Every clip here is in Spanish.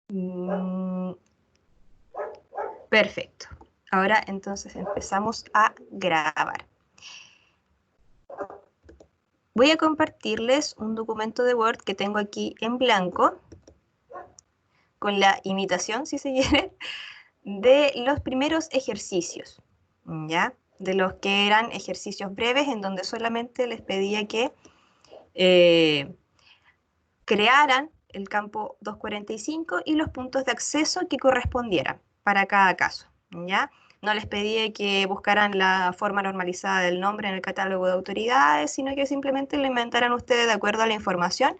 Mm, perfecto. Ahora entonces empezamos a grabar. Voy a compartirles un documento de Word que tengo aquí en blanco, con la imitación, si se quiere, de los primeros ejercicios, ¿ya? De los que eran ejercicios breves en donde solamente les pedía que crearan el campo 245 y los puntos de acceso que correspondieran para cada caso, ¿ya? No les pedí que buscaran la forma normalizada del nombre en el catálogo de autoridades, sino que simplemente lo inventaran ustedes de acuerdo a la información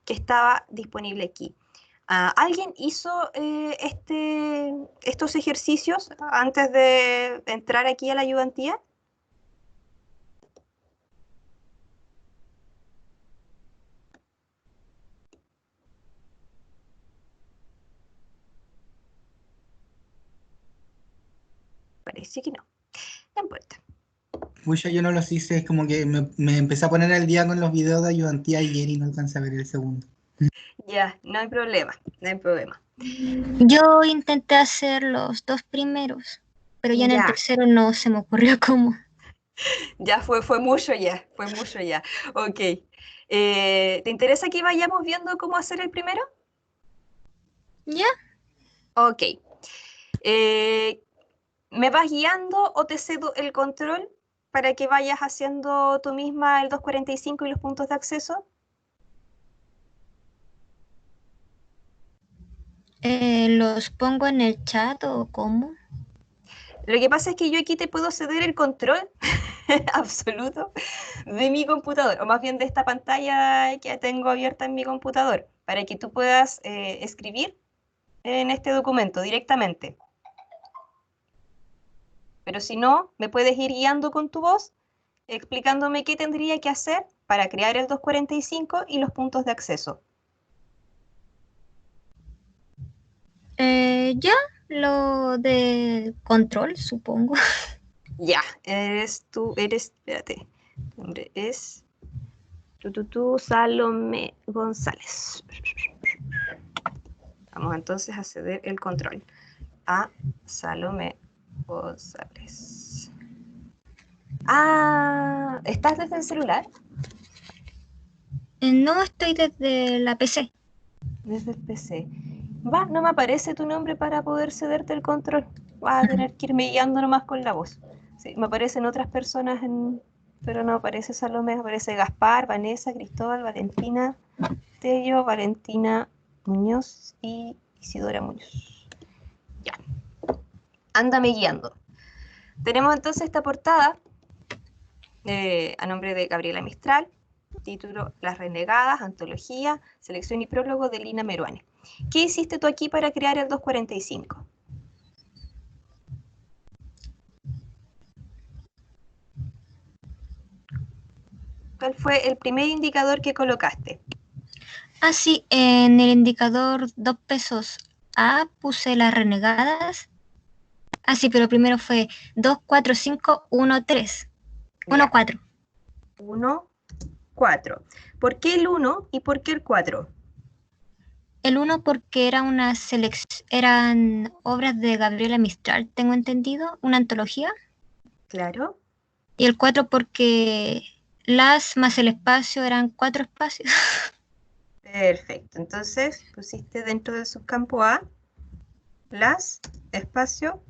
que estaba disponible aquí. ¿Alguien hizo estos ejercicios antes de entrar aquí a la ayudantía? Parece que no. No importa. Mucho yo no los hice, es como que me empecé a poner al día con los videos de ayudantía ayer y no alcancé a ver el segundo. Ya, no hay problema, no hay problema. Yo intenté hacer los dos primeros, pero ya en el Ya, tercero no se me ocurrió cómo. ya fue mucho ya, fue mucho ya. Ok. ¿Te interesa que vayamos viendo cómo hacer el primero? ¿Ya? Ok. Eh, ¿Me vas guiando o te cedo el control para que vayas haciendo tú misma el 245 y los puntos de acceso? ¿Los pongo en el chat o cómo? Lo que pasa es que yo aquí te puedo ceder el control absoluto de mi computador, o más bien de esta pantalla que tengo abierta en mi computador, para que tú puedas escribir en este documento directamente. Pero si no, me puedes ir guiando con tu voz, explicándome qué tendría que hacer para crear el 245 y los puntos de acceso. Ya, lo de control, supongo. Ya, espérate, tu nombre es Salomé González. Vamos entonces a ceder el control a Salomé González. Ah, ¿estás desde el celular? No, estoy desde la PC. Desde el PC. Va, no me aparece tu nombre para poder cederte el control. Vas a tener que irme guiando nomás con la voz. Sí, me aparecen otras personas, pero no aparece Salomé, aparece Gaspar, Vanessa, Cristóbal, Valentina, Tello, Valentina Muñoz y Isidora Muñoz. Ya, ándame guiando. Tenemos entonces esta portada a nombre de Gabriela Mistral, título Las Renegadas, Antología, Selección y Prólogo de Lina Meruane. ¿Qué hiciste tú aquí para crear el 245? ¿Cuál fue el primer indicador que colocaste? Ah, sí, en el indicador 2 pesos A puse las renegadas. Ah, sí, pero primero fue 2, 4, 5, 1, 3. 1, Ya, 4. 1, 4. ¿Por qué el 1 y por qué el 4? El 1 porque era eran obras de Gabriela Mistral, tengo entendido, una antología. Claro. Y el 4 porque las más el espacio eran 4 espacios. Perfecto. Entonces pusiste dentro del subcampo A las espacio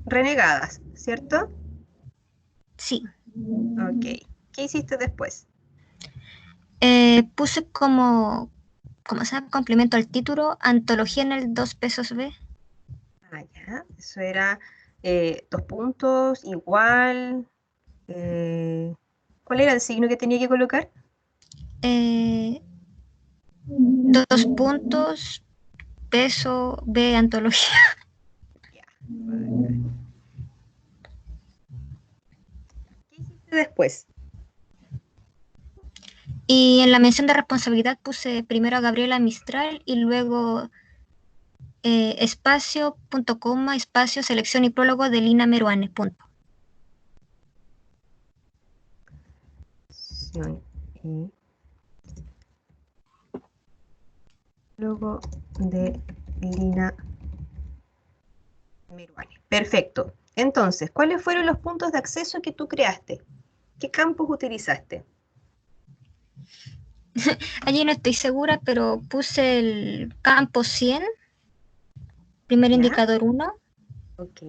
renegadas, ¿cierto? Sí. Ok. ¿Qué hiciste después? Puse como se llama, complemento al título, antología en el 2 pesos B. Ah, ya. Eso era dos puntos, igual. eh, ¿Cuál era el signo que tenía que colocar? 2 puntos, peso B, antología. Ya. ¿Qué hiciste después? Y en la mención de responsabilidad puse primero a Gabriela Mistral y luego espacio, punto coma, espacio, selección y prólogo de Lina Meruane, punto. Y luego de Lina Meruane. Perfecto. Entonces, ¿cuáles fueron los puntos de acceso que tú creaste? ¿Qué campos utilizaste? Allí no estoy segura, pero puse el campo 100, primer ¿Ya? indicador 1, Ok.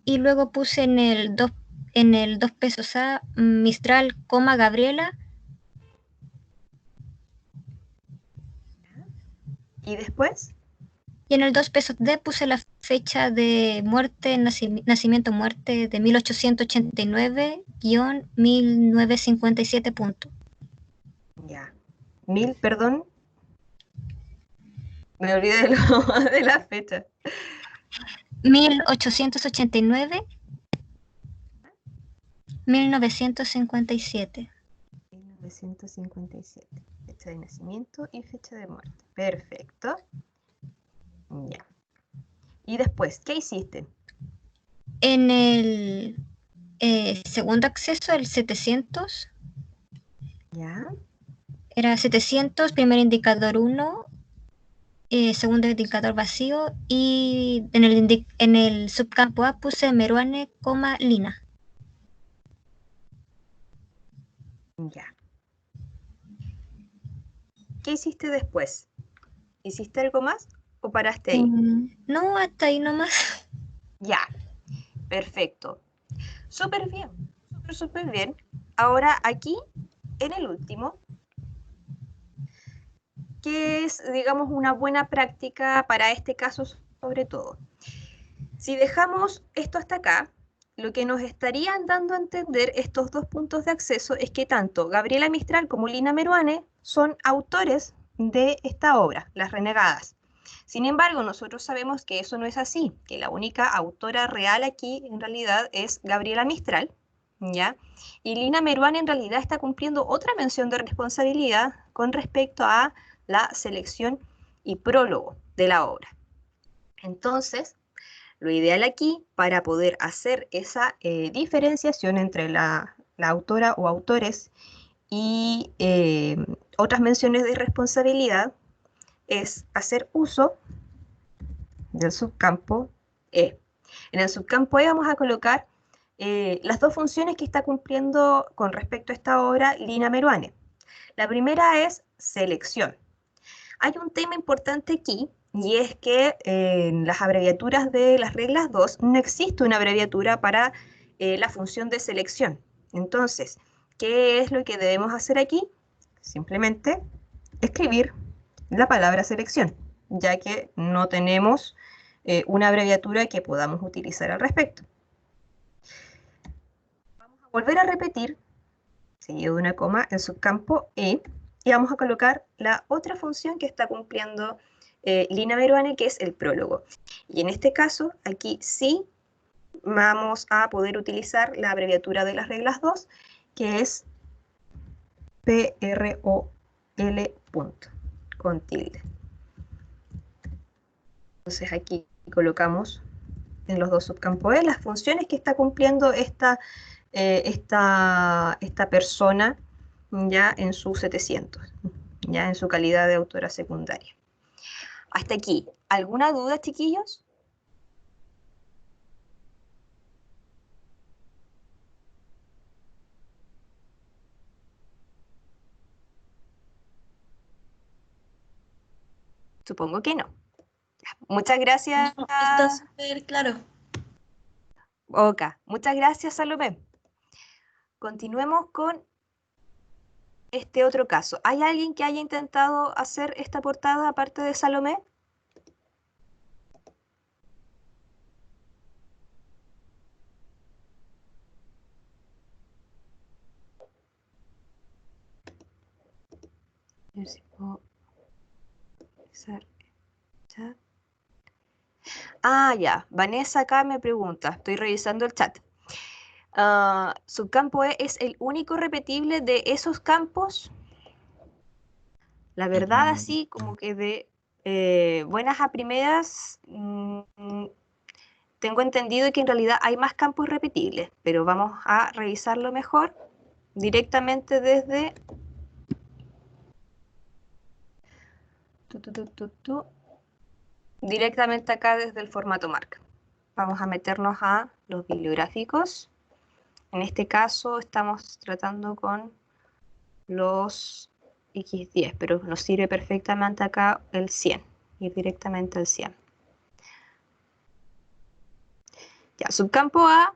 y luego puse en el 2 pesos A Mistral, Gabriela, ¿Y después? y en el 2 pesos D puse la fecha de muerte, nacimiento-muerte de 1889-1957 punto. Ya. Perdón. Me olvidé de la fecha. 1889, 1957. 1957. Fecha de nacimiento y fecha de muerte. Perfecto. Ya. ¿Y después qué hiciste? En el segundo acceso, el 700, Ya. era 700, primer indicador 1, segundo indicador vacío, y en el subcampo A puse Meruane, Lina. Ya. ¿Qué hiciste después? ¿Hiciste algo más o paraste ahí? No, hasta ahí nomás. Ya. Perfecto. Súper bien. Súper bien. Ahora aquí, en el último, que es, digamos, una buena práctica para este caso sobre todo. Si dejamos esto hasta acá, lo que nos estarían dando a entender estos dos puntos de acceso es que tanto Gabriela Mistral como Lina Meruane son autores de esta obra, Las Renegadas. Sin embargo, nosotros sabemos que eso no es así, que la única autora real aquí en realidad es Gabriela Mistral, ¿ya? Y Lina Meruane en realidad está cumpliendo otra mención de responsabilidad con respecto a la selección y prólogo de la obra. Entonces, lo ideal aquí, para poder hacer esa diferenciación entre la autora o autores y otras menciones de responsabilidad, es hacer uso del subcampo E. En el subcampo E vamos a colocar las dos funciones que está cumpliendo con respecto a esta obra Lina Meruane. La primera es selección. Hay un tema importante aquí, y es que en las abreviaturas de las reglas 2 no existe una abreviatura para la función de selección. Entonces, ¿qué es lo que debemos hacer aquí? Simplemente escribir la palabra selección, ya que no tenemos una abreviatura que podamos utilizar al respecto. Vamos a volver a repetir, seguido de una coma, el subcampo E, y vamos a colocar la otra función que está cumpliendo Lina Meruane, que es el prólogo. Y en este caso, aquí sí vamos a poder utilizar la abreviatura de las reglas 2, que es PROL punto, con tilde. Entonces aquí colocamos en los dos subcampos E las funciones que está cumpliendo esta persona ya en su 700, ya en su calidad de autora secundaria. Hasta aquí, ¿alguna duda, chiquillos? Supongo que no. Muchas gracias. No, está súper claro. Oka. Muchas gracias, Salomé. Continuemos con este otro caso. ¿Hay alguien que haya intentado hacer esta portada aparte de Salomé? A ver si puedo revisar el chat. Ah, ya. Vanessa acá me pregunta. Estoy revisando el chat. ¿Subcampo E es el único repetible de esos campos? La verdad, así como que de buenas a primeras, tengo entendido que en realidad hay más campos repetibles, pero vamos a revisarlo mejor directamente desde Directamente acá desde el formato marca. Vamos a meternos a los bibliográficos. En este caso estamos tratando con los X10, pero nos sirve perfectamente acá el 100, ir directamente al 100. Ya, subcampo A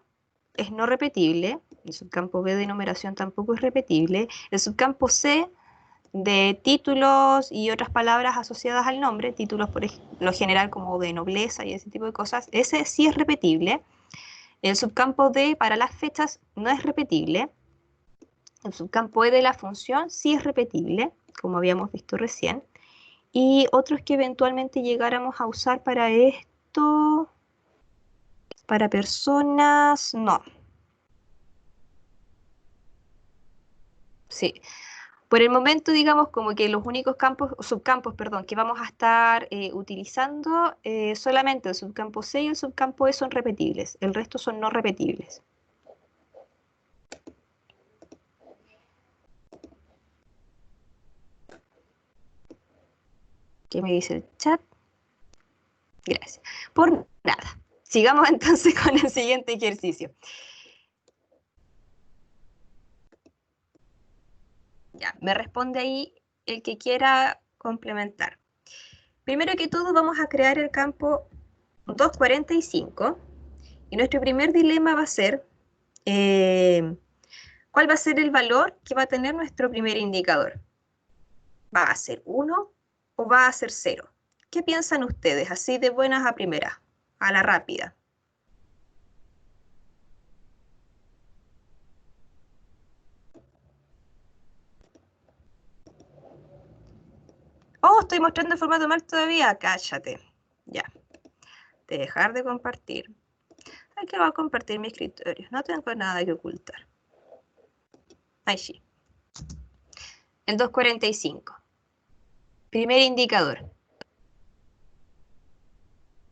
es no repetible, el subcampo B de numeración tampoco es repetible, el subcampo C de títulos y otras palabras asociadas al nombre, títulos por lo general como de nobleza y ese tipo de cosas, ese sí es repetible. El subcampo D para las fechas no es repetible. El subcampo E de la función sí es repetible, como habíamos visto recién. Y otros que eventualmente llegáramos a usar para esto, para personas, no. Sí. Por el momento, digamos, como que los únicos subcampos, perdón, que vamos a estar utilizando, solamente el subcampo C y el subcampo E son repetibles. El resto son no repetibles. ¿Qué me dice el chat? Gracias. Por nada. Sigamos entonces con el siguiente ejercicio. Ya, me responde ahí el que quiera complementar. Primero que todo vamos a crear el campo 245 y nuestro primer dilema va a ser ¿cuál va a ser el valor que va a tener nuestro primer indicador? ¿Va a ser 1 o va a ser 0? ¿Qué piensan ustedes? Así de buenas a primeras, a la rápida. Oh, estoy mostrando el formato mal todavía. Cállate. Ya. De dejar de compartir. Ay, que voy a compartir mi escritorio. No tengo nada que ocultar. Ahí sí. El 245. Primer indicador.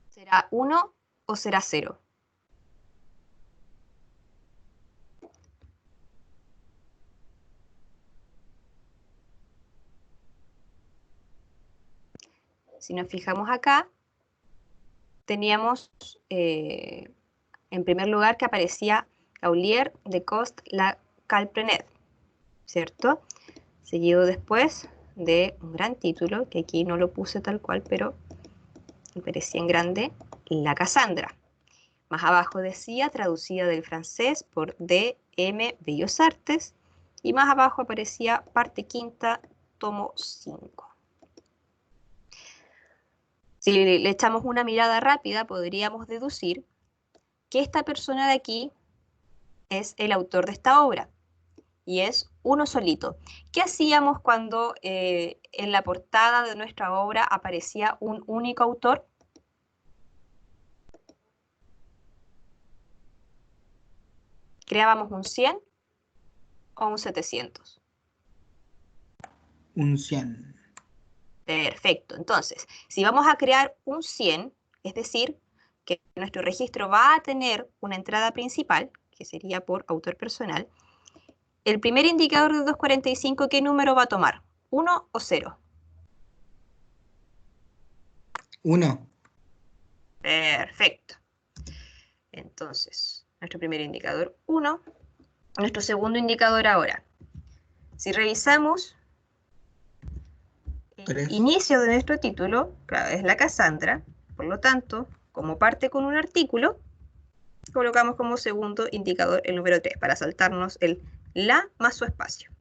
¿Será 1 o será 0? Si nos fijamos acá, teníamos en primer lugar que aparecía Gaulier de Cost la Calprenet, ¿cierto? Seguido después de un gran título, que aquí no lo puse tal cual, pero me parecía en grande, La Cassandra. Más abajo decía, traducida del francés por D. M. Bellos Artes, y más abajo aparecía parte quinta, tomo 5. Si le echamos una mirada rápida, podríamos deducir que esta persona de aquí es el autor de esta obra, y es uno solito. ¿Qué hacíamos cuando en la portada de nuestra obra aparecía un único autor? ¿Creábamos un 100 o un 700? Un 100. Perfecto. Entonces, si vamos a crear un 100, es decir, que nuestro registro va a tener una entrada principal, que sería por autor personal, el primer indicador de 245, ¿qué número va a tomar? ¿1 o 0? 1. Perfecto. Entonces, nuestro primer indicador 1. Nuestro segundo indicador ahora. Si revisamos el 3. inicio de nuestro título, claro, es la Cassandra, por lo tanto, como parte con un artículo, colocamos como segundo indicador el número 3 para saltarnos el la más su espacio.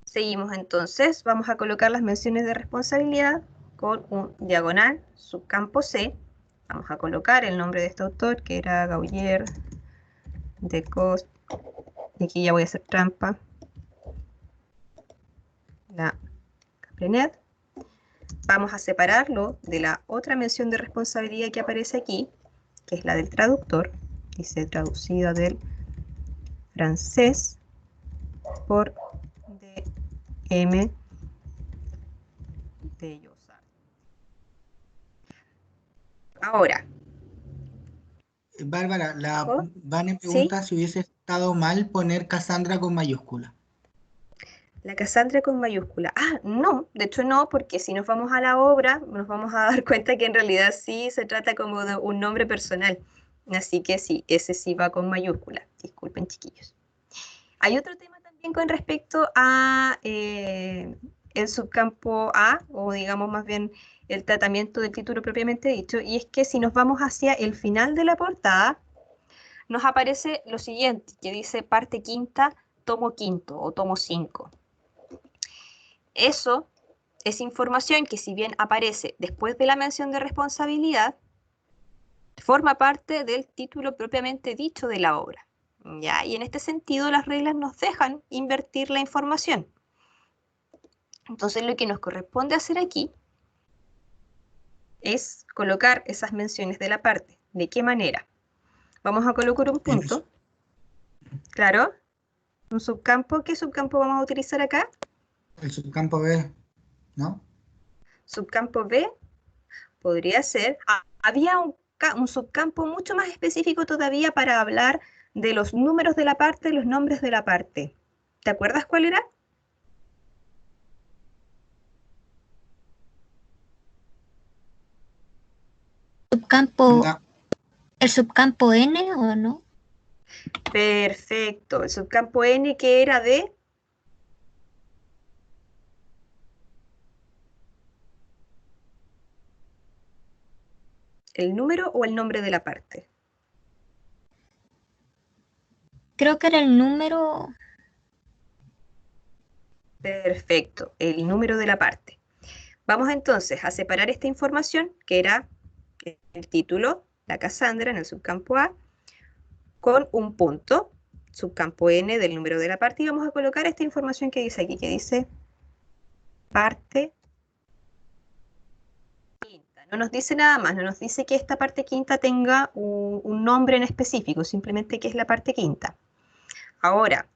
Seguimos entonces, vamos a colocar las menciones de responsabilidad con un diagonal, subcampo C. Vamos a colocar el nombre de este autor, que era Gaulier de Cost, y aquí ya voy a hacer trampa, la Calprenet. Vamos a separarlo de la otra mención de responsabilidad que aparece aquí, que es la del traductor, dice traducida del francés por D.M. Bellos Artes. Ahora, Bárbara, la ¿oh? Vane ¿Sí? pregunta si hubiese estado mal poner Cassandra con mayúscula. La Cassandra con mayúscula. Ah, no, de hecho no, porque si nos vamos a la obra, nos vamos a dar cuenta que en realidad sí se trata como de un nombre personal. Así que sí, ese sí va con mayúscula. Disculpen, chiquillos. Hay otro tema también con respecto a el subcampo A, o digamos más bien el tratamiento del título propiamente dicho, y es que si nos vamos hacia el final de la portada, nos aparece lo siguiente, que dice parte quinta, tomo quinto o tomo 5. Eso es información que, si bien aparece después de la mención de responsabilidad, forma parte del título propiamente dicho de la obra. ¿Ya? Y en este sentido las reglas nos dejan invertir la información. Entonces lo que nos corresponde hacer aquí es colocar esas menciones de la parte. ¿De qué manera? Vamos a colocar un punto. Claro. Un subcampo. ¿Qué subcampo vamos a utilizar acá? El subcampo B, ¿no? Subcampo B podría ser. Había un subcampo mucho más específico todavía para hablar de los números de la parte, los nombres de la parte. ¿Te acuerdas cuál era? Subcampo, Da- ¿el subcampo N o no? Perfecto. El subcampo N, que era de el número o el nombre de la parte. Creo que era el número. Perfecto, el número de la parte. Vamos entonces a separar esta información, que era el título, la Cassandra en el subcampo A, con un punto, subcampo N del número de la parte, y vamos a colocar esta información que dice aquí, que dice parte quinta. No nos dice nada más, no nos dice que esta parte quinta tenga un nombre en específico, simplemente que es la parte quinta. Ahora,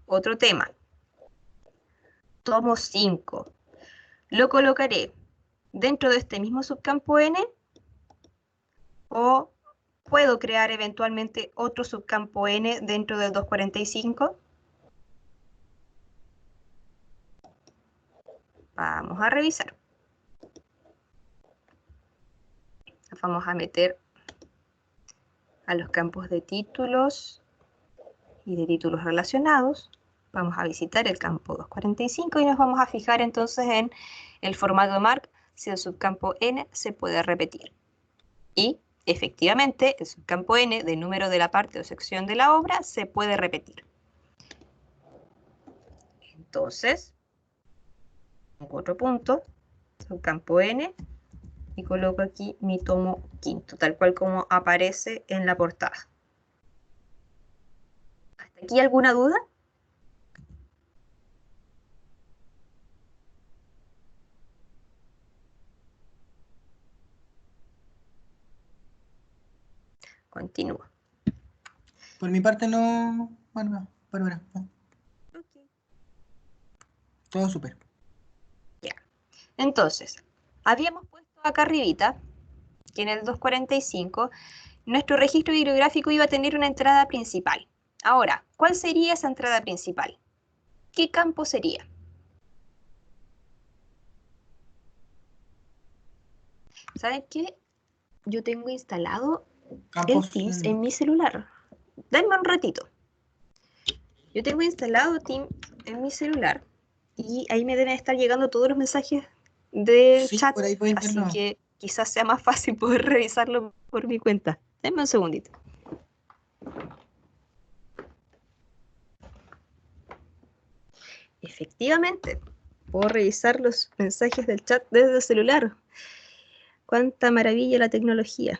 otro tema. Tomo 5. Lo colocaré dentro de este mismo subcampo N, o puedo crear eventualmente otro subcampo N dentro del 245. Vamos a revisar. Vamos a meter a los campos de títulos y de títulos relacionados. Vamos a visitar el campo 245 y nos vamos a fijar entonces en el formato MARC si el subcampo N se puede repetir. Y efectivamente el subcampo N del número de la parte o sección de la obra se puede repetir. Entonces, otro punto, subcampo N, y coloco aquí mi tomo quinto, tal cual como aparece en la portada. ¿Hasta aquí alguna duda? Continúo. Por mi parte no. Bueno, no, Bárbara, no, Okay. todo súper. Ya. Entonces, habíamos puesto acá arribita que en el 245 nuestro registro bibliográfico iba a tener una entrada principal. Ahora, ¿cuál sería esa entrada principal? ¿Qué campo sería? ¿Saben qué? Yo tengo instalado el Campos. Teams en mi celular. Denme un ratito. Yo tengo instalado Teams en mi celular y ahí me deben estar llegando todos los mensajes del Sí, chat, por ahí podéis así verlo. que quizás sea más fácil poder revisarlo por mi cuenta. Denme un segundito. Efectivamente, puedo revisar los mensajes del chat desde el celular. Cuánta maravilla la tecnología.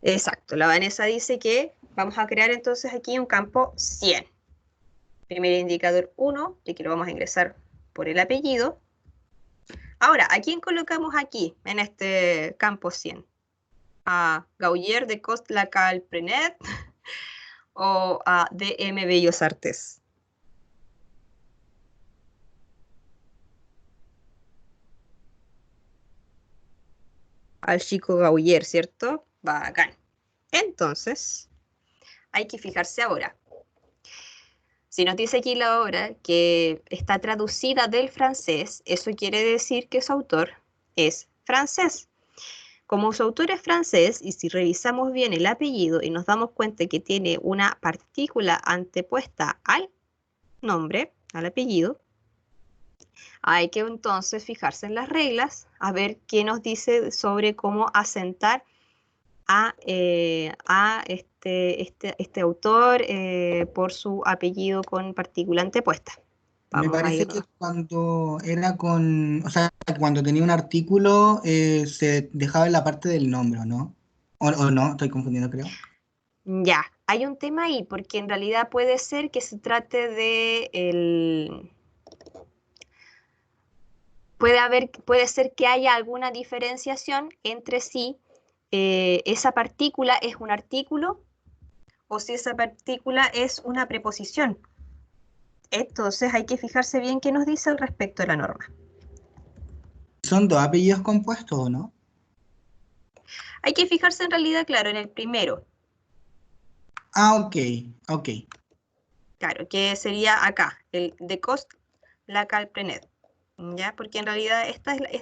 Exacto, la Vanessa dice que vamos a crear entonces aquí un campo 100. Primer indicador 1, de que lo vamos a ingresar por el apellido. Ahora, ¿a quién colocamos aquí en este campo 100? ¿A Gauller de Cost-Lacal-Prenet o a DM Bellos Artes? Al chico Gauller, ¿cierto? Bacán. Entonces, hay que fijarse ahora. Si nos dice aquí la obra que está traducida del francés, eso quiere decir que su autor es francés. Como su autor es francés, y si revisamos bien el apellido y nos damos cuenta que tiene una partícula antepuesta al nombre, al apellido, hay que entonces fijarse en las reglas, a ver qué nos dice sobre cómo asentar a este autor por su apellido con partícula antepuesta. Me Vamos a parece irnos. que cuando era con, o sea, cuando tenía un artículo se dejaba en la parte del nombre, ¿no? O no, estoy confundiendo, creo. Ya, hay un tema ahí, porque en realidad puede ser que se trate de puede ser que haya alguna diferenciación entre si esa partícula es un artículo o si esa partícula es una preposición. Entonces hay que fijarse bien qué nos dice al respecto de la norma. ¿Son dos apellidos compuestos o no? Hay que fijarse en realidad, claro, en el primero, Ah, ok, ok. claro, que sería acá, el de Cost la Calprenet, ¿ya? Porque en realidad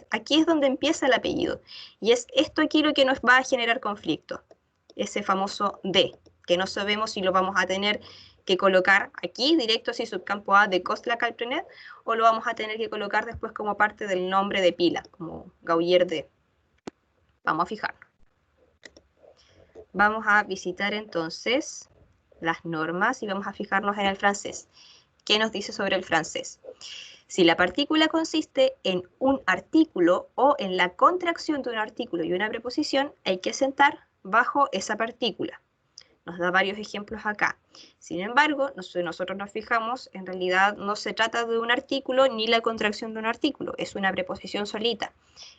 aquí es donde empieza el apellido, y es esto aquí lo que nos va a generar conflicto, ese famoso D, que no sabemos si lo vamos a tener que colocar aquí, directo así subcampo A de Cost la Calprenet, o lo vamos a tener que colocar después como parte del nombre de pila, como Gaulier D. Vamos a fijarnos. Vamos a visitar entonces las normas y vamos a fijarnos en el francés. ¿Qué nos dice sobre el francés? Si la partícula consiste en un artículo o en la contracción de un artículo y una preposición, hay que sentar bajo esa partícula. Nos da varios ejemplos acá. Sin embargo, nosotros nos fijamos, en realidad no se trata de un artículo ni la contracción de un artículo, es una preposición solita.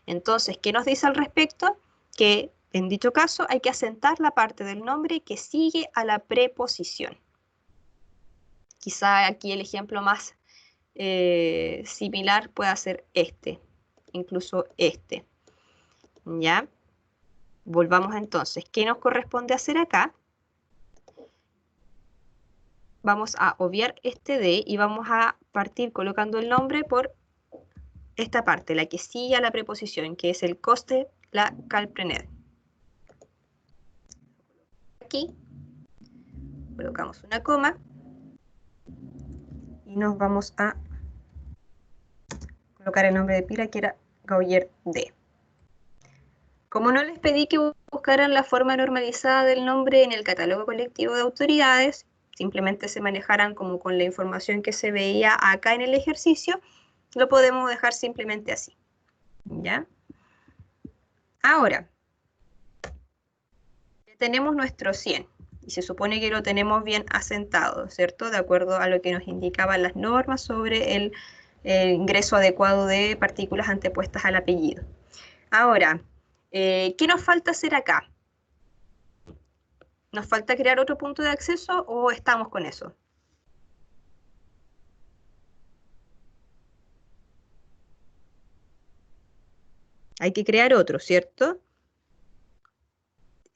Entonces, ¿qué nos dice al respecto? Que en dicho caso hay que asentar la parte del nombre que sigue a la preposición. Quizá aquí el ejemplo más similar pueda ser este, incluso este. ¿Ya? Volvamos entonces. ¿Qué nos corresponde hacer acá? Vamos a obviar este D y vamos a partir colocando el nombre por esta parte, la que sigue a la preposición, que es el coste, la Calprenet. Aquí colocamos una coma y nos vamos a colocar el nombre de pila que era Gaulier D. Como no les pedí que buscaran la forma normalizada del nombre en el catálogo colectivo de autoridades, simplemente se manejaran como con la información que se veía acá en el ejercicio, lo podemos dejar simplemente así. ¿Ya? Ahora, tenemos nuestro 100 y se supone que lo tenemos bien asentado, ¿cierto? De acuerdo a lo que nos indicaban las normas sobre el ingreso adecuado de partículas antepuestas al apellido. Ahora, ¿qué nos falta hacer acá? ¿Nos falta crear otro punto de acceso o estamos con eso? Hay que crear otro, ¿cierto?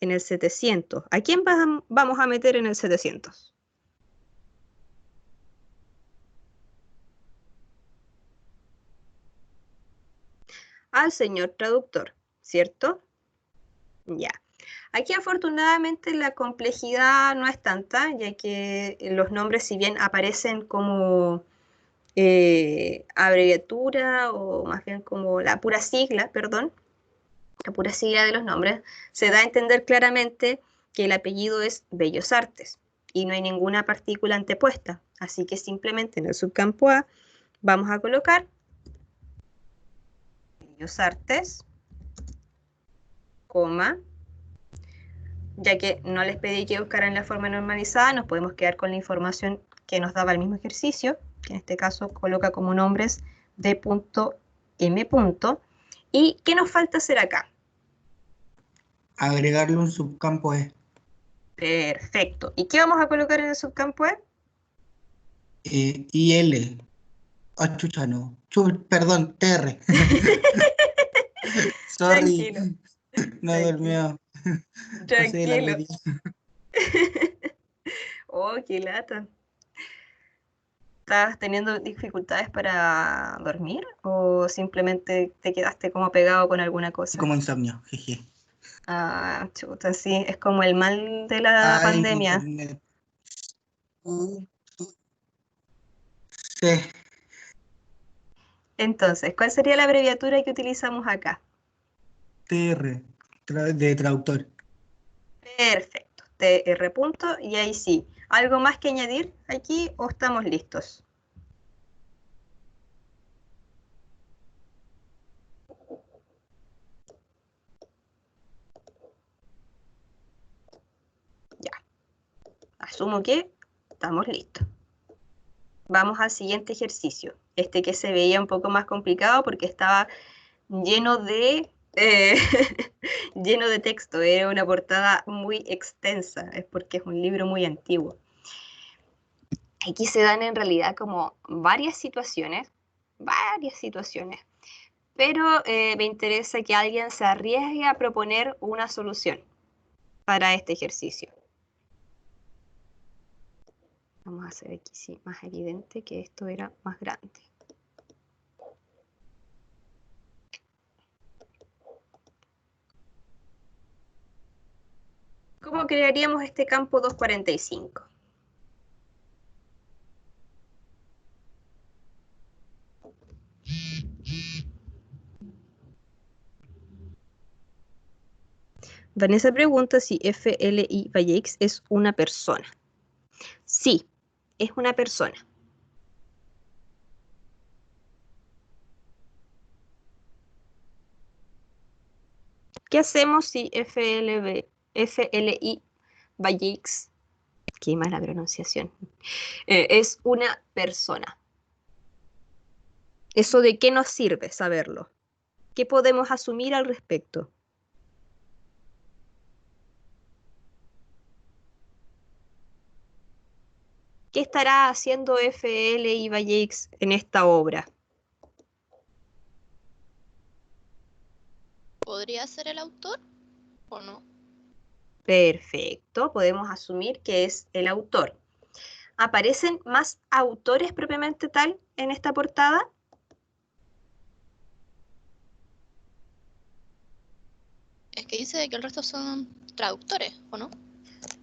En el 700. ¿A quién vamos a meter en el 700? Al señor traductor, ¿cierto? Ya. Aquí afortunadamente la complejidad no es tanta, ya que los nombres, si bien aparecen como abreviatura o más bien como la pura sigla, perdón, la pura sigla de los nombres, se da a entender claramente que el apellido es Bellos Artes y no hay ninguna partícula antepuesta. Así que simplemente en el subcampo A vamos a colocar Bellos Artes, coma, ya que no les pedí que buscaran la forma normalizada, nos podemos quedar con la información que nos daba el mismo ejercicio, que en este caso coloca como nombres D.M. ¿Y qué nos falta hacer acá? Agregarle un subcampo E. Perfecto. ¿Y qué vamos a colocar en el subcampo E? IL. Ah, chucha, no. Perdón, TR. Sorry, Tranquilo, no tranquilo, durmió. Pasé de la tranquilo. media. Oh, qué lata. ¿Estás teniendo dificultades para dormir o simplemente te quedaste como pegado con alguna cosa? Como insomnio, jeje. Ah, chuta, sí, es como el mal de la Ay, mi pandemia. internet. Sí, Entonces, ¿cuál sería la abreviatura que utilizamos acá? TR, de traductor. Perfecto, TR punto, y ahí sí. ¿Algo más que añadir aquí o estamos listos? Ya, asumo que estamos listos. Vamos al siguiente ejercicio. Este que se veía un poco más complicado porque estaba lleno de, lleno de texto. Era una portada muy extensa. Es porque es un libro muy antiguo. Aquí se dan en realidad como varias situaciones, pero me interesa que alguien se arriesgue a proponer una solución para este ejercicio. Vamos a hacer aquí sí, más evidente que esto era más grande. ¿Cómo crearíamos este campo 245? Vanessa pregunta si FLI by X es una persona. Sí, es una persona. ¿Qué hacemos si FLI by X, qué mala pronunciación, es una persona? ¿Eso de qué nos sirve saberlo? ¿Qué podemos asumir al respecto? ¿Qué estará haciendo FLI by X en esta obra? ¿Podría ser el autor o no? Perfecto, podemos asumir que es el autor. ¿Aparecen más autores propiamente tal en esta portada? Es que dice que el resto son traductores, ¿o no?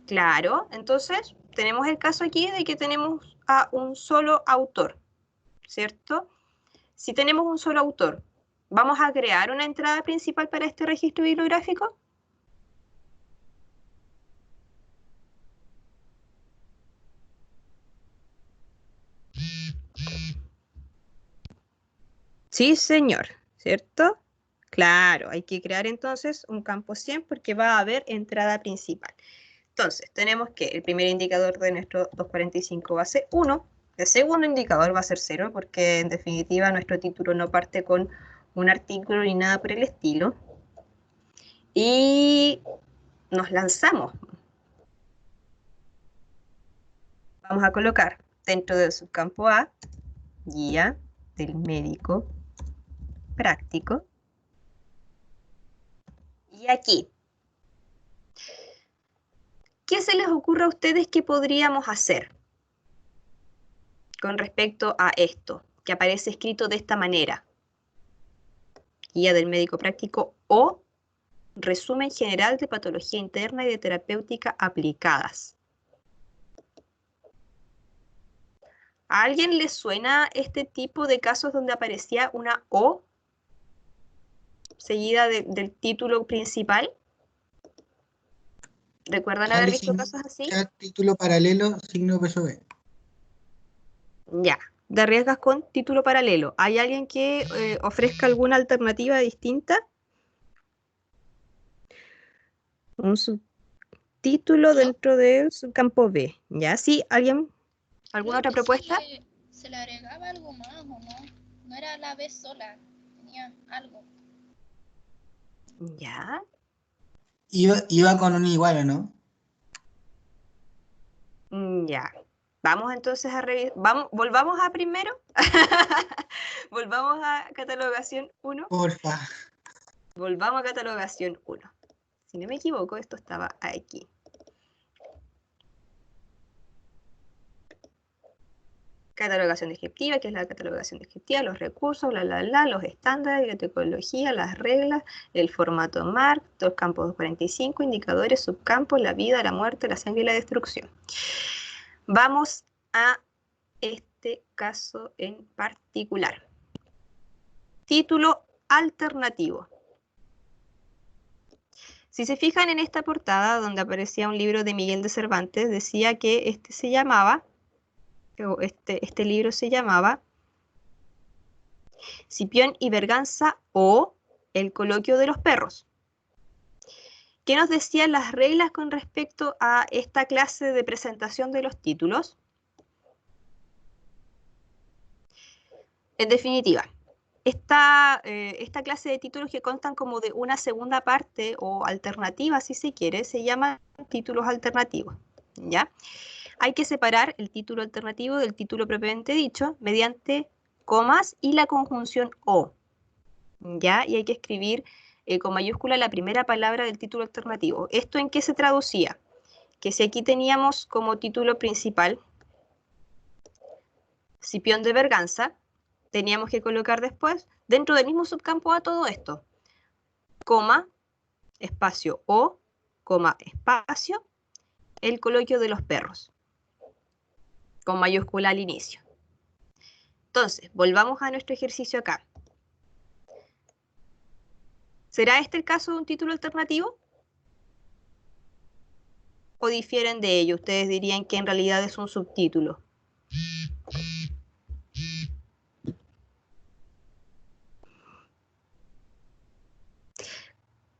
Claro, entonces tenemos el caso aquí de que tenemos a un solo autor, ¿cierto? Si tenemos un solo autor, ¿vamos a crear una entrada principal para este registro bibliográfico? Sí, señor, ¿cierto? Claro, hay que crear entonces un campo 100 porque va a haber entrada principal. Entonces, tenemos que el primer indicador de nuestro 245 va a ser 1, el segundo indicador va a ser 0 porque en definitiva nuestro título no parte con un artículo ni nada por el estilo. Y nos lanzamos. Vamos a colocar dentro del subcampo A, guía del médico práctico. Y aquí, ¿qué se les ocurre a ustedes que podríamos hacer con respecto a esto, que aparece escrito de esta manera? Guía del médico práctico o resumen general de patología interna y de terapéutica aplicadas. ¿A alguien le suena este tipo de casos donde aparecía una O seguida del título principal? ¿Recuerdan haber visto casos así? Título paralelo, signo PSV. Ya, de arriesgas con título paralelo. ¿Hay alguien que ofrezca alguna alternativa distinta? Un subtítulo dentro del subcampo B. ¿Ya? ¿Sí? ¿Alguien? ¿Alguna otra Creo que propuesta? se le agregaba algo más, ¿o no? No era la B sola, tenía algo. ¿Ya? Iba con un igual, ¿o no? Ya. Vamos entonces a revisar. Volvamos a primero. Volvamos a catalogación 1. Porfa. Volvamos a catalogación 1. Si no me equivoco, esto estaba aquí. Catalogación descriptiva, que es la catalogación descriptiva, los recursos, los estándares, la topología, las reglas, el formato MARC, los campos 245, indicadores, subcampos, la vida, la muerte, la sangre y la destrucción. Vamos a este caso en particular. Título alternativo. Si se fijan en esta portada donde aparecía un libro de Miguel de Cervantes, decía que este libro se llamaba Cipión y Berganza o El coloquio de los perros. ¿Qué nos decían las reglas con respecto a esta clase de presentación de los títulos? En definitiva, esta clase de títulos que constan como de una segunda parte o alternativa, si se quiere, se llaman títulos alternativos, ¿ya? Hay que separar el título alternativo del título propiamente dicho mediante comas y la conjunción o, ¿ya? Y hay que escribir con mayúscula la primera palabra del título alternativo. ¿Esto en qué se traducía? Que si aquí teníamos como título principal Cipión de Berganza, teníamos que colocar después, dentro del mismo subcampo a todo esto, coma, espacio o, coma, espacio, el coloquio de los perros, con mayúscula al inicio. Entonces, volvamos a nuestro ejercicio acá. ¿Será este el caso de un título alternativo? ¿O difieren de ello? Ustedes dirían que en realidad es un subtítulo.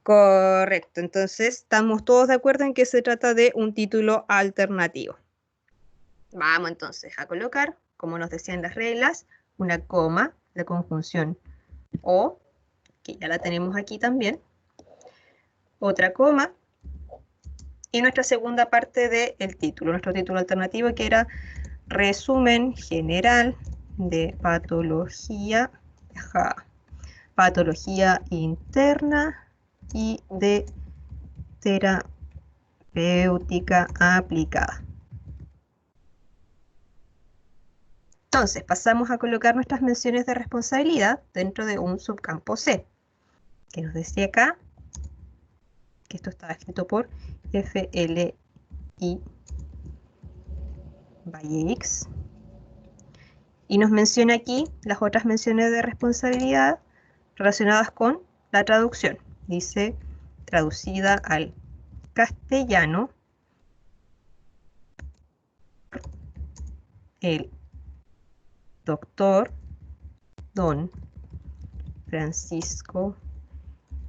Correcto, entonces estamos todos de acuerdo en que se trata de un título alternativo. Vamos entonces a colocar, como nos decían las reglas, una coma, la conjunción o, que ya la tenemos aquí también, otra coma, y nuestra segunda parte del título, nuestro título alternativo, que era resumen general de patología, patología interna y de terapéutica aplicada. Entonces, pasamos a colocar nuestras menciones de responsabilidad dentro de un subcampo C, que nos decía acá, que esto estaba escrito por FLI by X, y nos menciona aquí las otras menciones de responsabilidad relacionadas con la traducción. Dice, traducida al castellano, el doctor don Francisco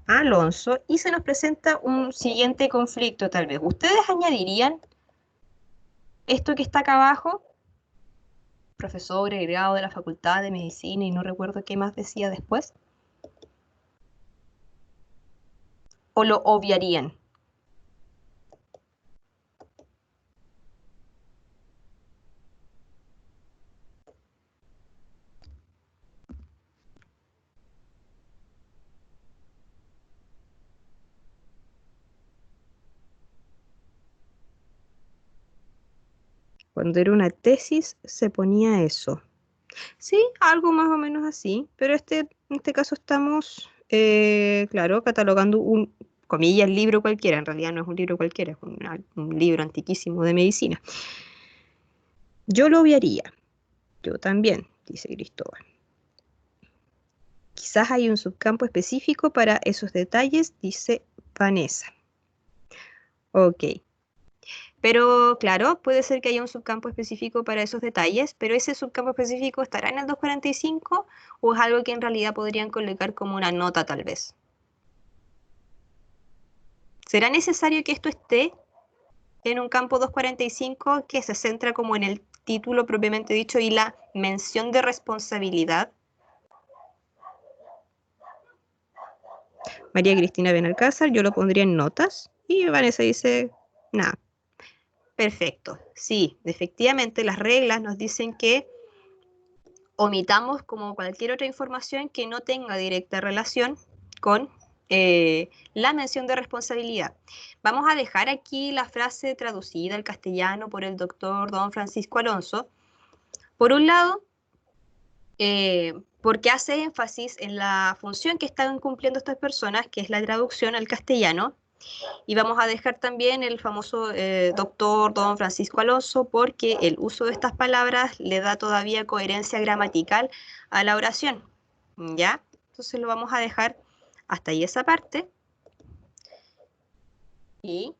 Alonso, y se nos presenta un siguiente conflicto tal vez. ¿Ustedes añadirían esto que está acá abajo? Profesor egresado de la Facultad de Medicina y no recuerdo qué más decía después. ¿O lo obviarían? Cuando era una tesis se ponía eso. Sí, algo más o menos así, pero en este caso estamos, claro, catalogando un, comillas, libro cualquiera. En realidad no es un libro cualquiera, es un libro antiquísimo de medicina. Yo lo obviaría. Yo también, dice Cristóbal. Quizás hay un subcampo específico para esos detalles, dice Vanessa. Ok. Pero claro, puede ser que haya un subcampo específico para esos detalles, pero ese subcampo específico estará en el 245 o es algo que en realidad podrían colocar como una nota tal vez. ¿Será necesario que esto esté en un campo 245 que se centra como en el título propiamente dicho y la mención de responsabilidad? María Cristina Benalcázar, yo lo pondría en notas y Vanessa dice, nada. Perfecto, sí, efectivamente las reglas nos dicen que omitamos como cualquier otra información que no tenga directa relación con la mención de responsabilidad. Vamos a dejar aquí la frase traducida al castellano por el doctor don Francisco Alonso, Por un lado, porque hace énfasis en la función que están cumpliendo estas personas, que es la traducción al castellano, y vamos a dejar también el famoso doctor Don Francisco Alonso, porque el uso de estas palabras le da todavía coherencia gramatical a la oración, ¿ya? Entonces lo vamos a dejar hasta ahí esa parte. Y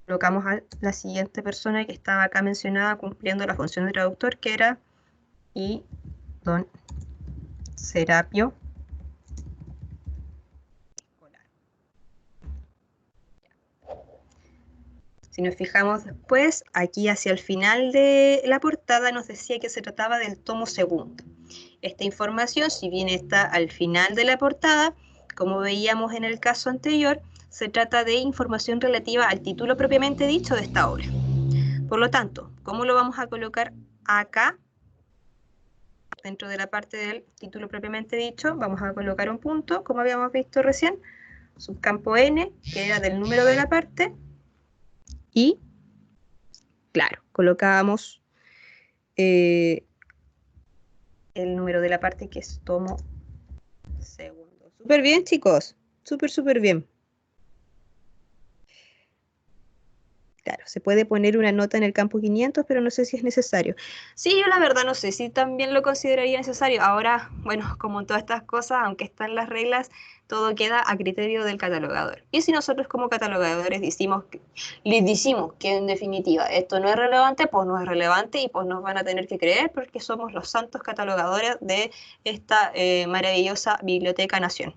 colocamos a la siguiente persona que estaba acá mencionada cumpliendo la función de traductor, que era y don Serapio Escolar. Si nos fijamos después, aquí hacia el final de la portada nos decía que se trataba del tomo segundo. Esta información, si bien está al final de la portada, como veíamos en el caso anterior, se trata de información relativa al título propiamente dicho de esta obra. Por lo tanto, ¿cómo lo vamos a colocar acá? Dentro de la parte del título propiamente dicho, vamos a colocar un punto, como habíamos visto recién, subcampo N, que era del número de la parte, y, claro, colocábamos el número de la parte, que es tomo segundo. Súper bien, chicos, súper bien. Claro, se puede poner una nota en el campo 500, pero no sé si es necesario. Sí, yo la verdad no sé si también lo consideraría necesario. Ahora, bueno, como en todas estas cosas, aunque están las reglas, todo queda a criterio del catalogador. Y si nosotros como catalogadores les decimos que en definitiva esto no es relevante, pues no es relevante y pues nos van a tener que creer porque somos los santos catalogadores de esta maravillosa Biblioteca Nación.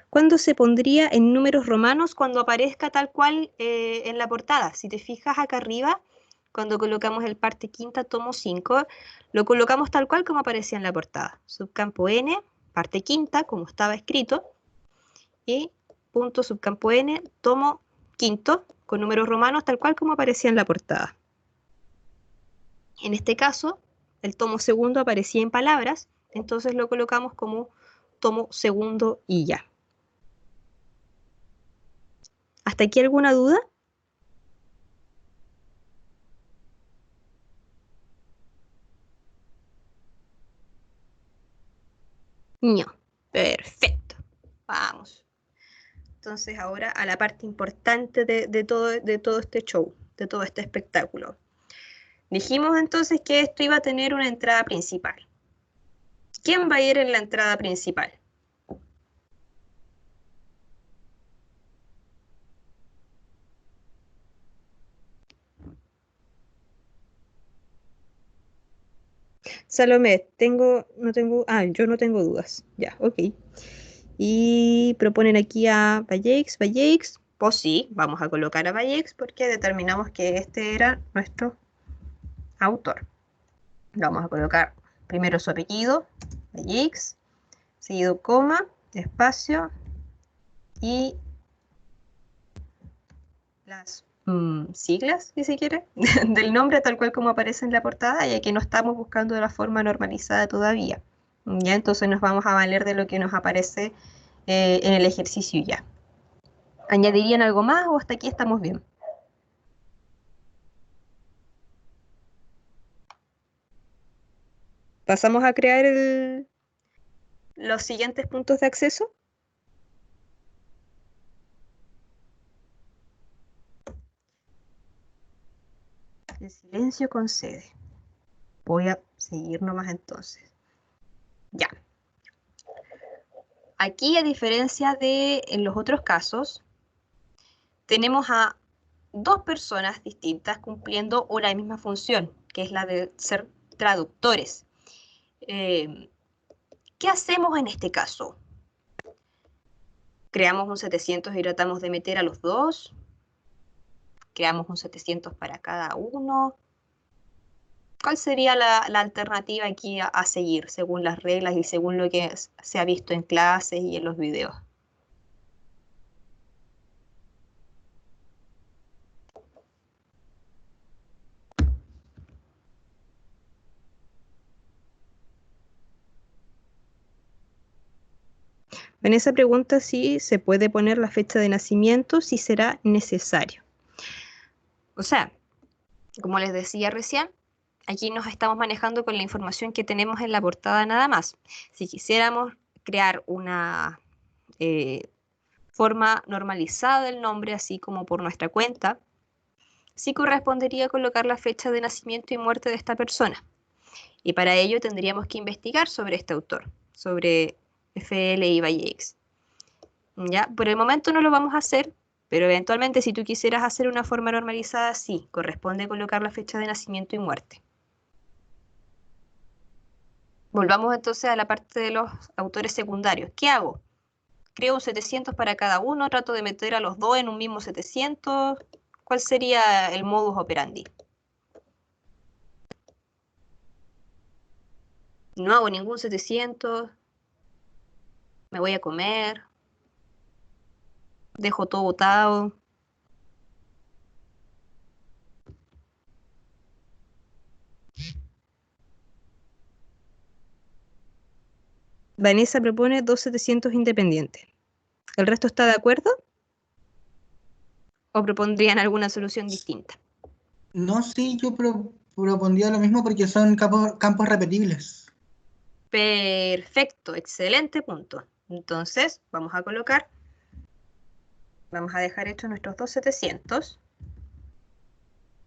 ¿Cuándo se pondría en números romanos? Cuando aparezca tal cual en la portada. Si te fijas acá arriba, cuando colocamos el parte quinta, tomo 5, lo colocamos tal cual como aparecía en la portada. Subcampo N, parte quinta, como estaba escrito, y punto subcampo N, tomo quinto, con números romanos tal cual como aparecía en la portada. En este caso, el tomo segundo aparecía en palabras, entonces lo colocamos como tomo segundo y ya. ¿Hasta aquí alguna duda? No. Perfecto. Vamos. Entonces ahora a la parte importante de todo este show, de todo este espectáculo. Dijimos entonces que esto iba a tener una entrada principal. ¿Quién va a ir en la entrada principal? Salomé, yo no tengo dudas. Ya, ok. Y proponen aquí a Valleix. Pues sí, vamos a colocar a Valleix porque determinamos que este era nuestro autor. Vamos a colocar primero su apellido, Valleix, seguido coma, espacio y las siglas, si se quiere, del nombre tal cual como aparece en la portada, ya que no estamos buscando de la forma normalizada todavía. Ya, entonces nos vamos a valer de lo que nos aparece en el ejercicio ya. ¿Añadirían algo más o hasta aquí estamos bien? ¿Pasamos a crear los siguientes puntos de acceso? El silencio concede. Voy a seguir nomás entonces. Ya. Aquí, a diferencia de en los otros casos, tenemos a dos personas distintas cumpliendo una misma función, que es la de ser traductores. ¿Qué hacemos en este caso? ¿Creamos un 700 y tratamos de meter a los dos? ¿Creamos un 700 para cada uno? ¿Cuál sería la alternativa aquí a seguir, según las reglas y según lo que se ha visto en clases y en los videos? En esa pregunta sí se puede poner la fecha de nacimiento si será necesario. O sea, como les decía recién, aquí nos estamos manejando con la información que tenemos en la portada nada más. Si quisiéramos crear una forma normalizada del nombre, así como por nuestra cuenta, sí correspondería colocar la fecha de nacimiento y muerte de esta persona. Y para ello tendríamos que investigar sobre este autor, sobre F.L. Vallex. ¿Ya? Por el momento no lo vamos a hacer, pero eventualmente si tú quisieras hacer una forma normalizada, sí, corresponde colocar la fecha de nacimiento y muerte. Volvamos entonces a la parte de los autores secundarios. ¿Qué hago? Creo un 700 para cada uno, trato de meter a los dos en un mismo 700. ¿Cuál sería el modus operandi? No hago ningún 700, me voy a comer, dejo todo botado. Vanessa propone 2 700 independientes. ¿El resto está de acuerdo? ¿O propondrían alguna solución distinta? No, sí, yo propondría lo mismo porque son campos repetibles. Perfecto, excelente punto. Entonces, vamos a dejar hechos nuestros 2 700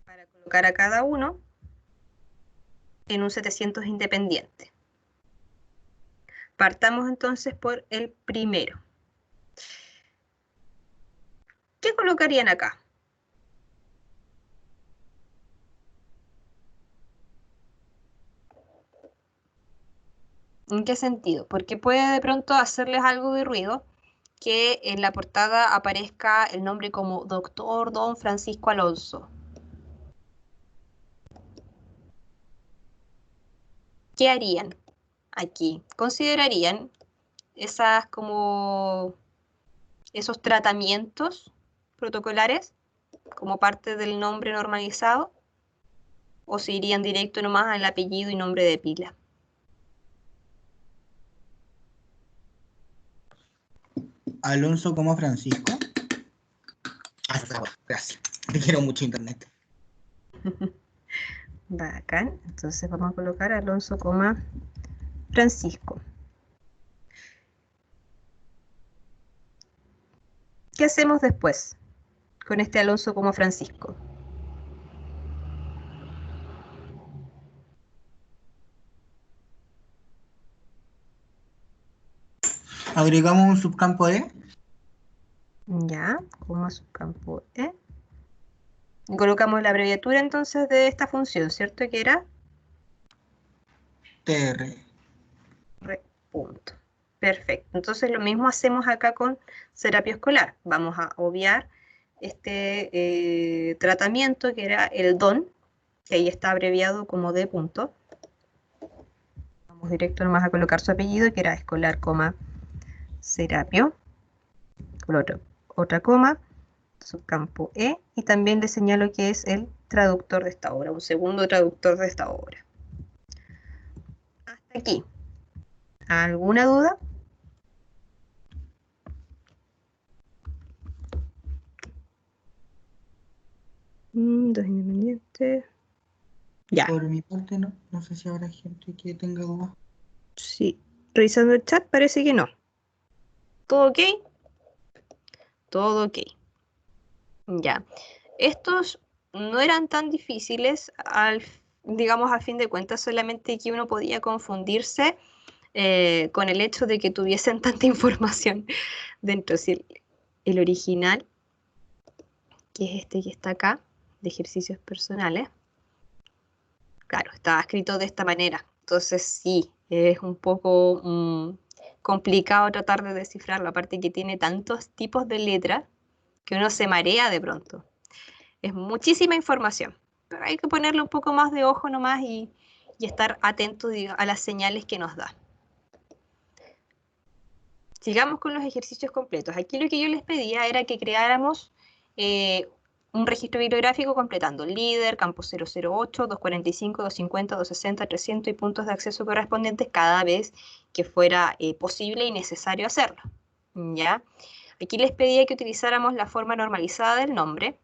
para colocar a cada uno en un 700 independiente. Partamos entonces por el primero. ¿Qué colocarían acá? ¿En qué sentido? Porque puede de pronto hacerles algo de ruido que en la portada aparezca el nombre como Dr. Don Francisco Alonso. ¿Qué harían aquí? ¿Considerarían esos tratamientos protocolares como parte del nombre normalizado? ¿O se irían directo nomás al apellido y nombre de pila? Alonso como Francisco. Por favor, gracias. Te quiero mucho internet. Bacán. Entonces vamos a colocar Alonso, Francisco. ¿Qué hacemos después con este Alonso como Francisco? Agregamos un subcampo E. Ya, como subcampo E. Y colocamos la abreviatura entonces de esta función, ¿cierto? Que era TR. punto. Perfecto. Entonces lo mismo hacemos acá con terapia escolar. Vamos a obviar este tratamiento que era el DON, que ahí está abreviado como D punto. Vamos directo nomás a colocar su apellido, que era escolar, Serapio. Otra coma, subcampo E, y también le señalo que es el traductor de esta obra, un segundo traductor de esta obra. Hasta aquí. ¿Alguna duda? Dos independientes. Ya. Por mi parte, no sé si habrá gente que tenga dudas. Sí. Revisando el chat, parece que no. ¿Todo ok? Todo ok. Ya. Estos no eran tan difíciles, digamos, a fin de cuentas, solamente que uno podía confundirse con el hecho de que tuviesen tanta información dentro. Si el original, que es este que está acá, de ejercicios personales, claro, estaba escrito de esta manera. Entonces sí, es un poco complicado tratar de descifrarlo, aparte que tiene tantos tipos de letras que uno se marea de pronto. Es muchísima información, pero hay que ponerle un poco más de ojo nomás y estar atento a las señales que nos da. Sigamos con los ejercicios completos. Aquí lo que yo les pedía era que creáramos un registro bibliográfico completando líder, campo 008, 245, 250, 260, 300 y puntos de acceso correspondientes cada vez que fuera posible y necesario hacerlo. ¿Ya? Aquí les pedía que utilizáramos la forma normalizada del nombre,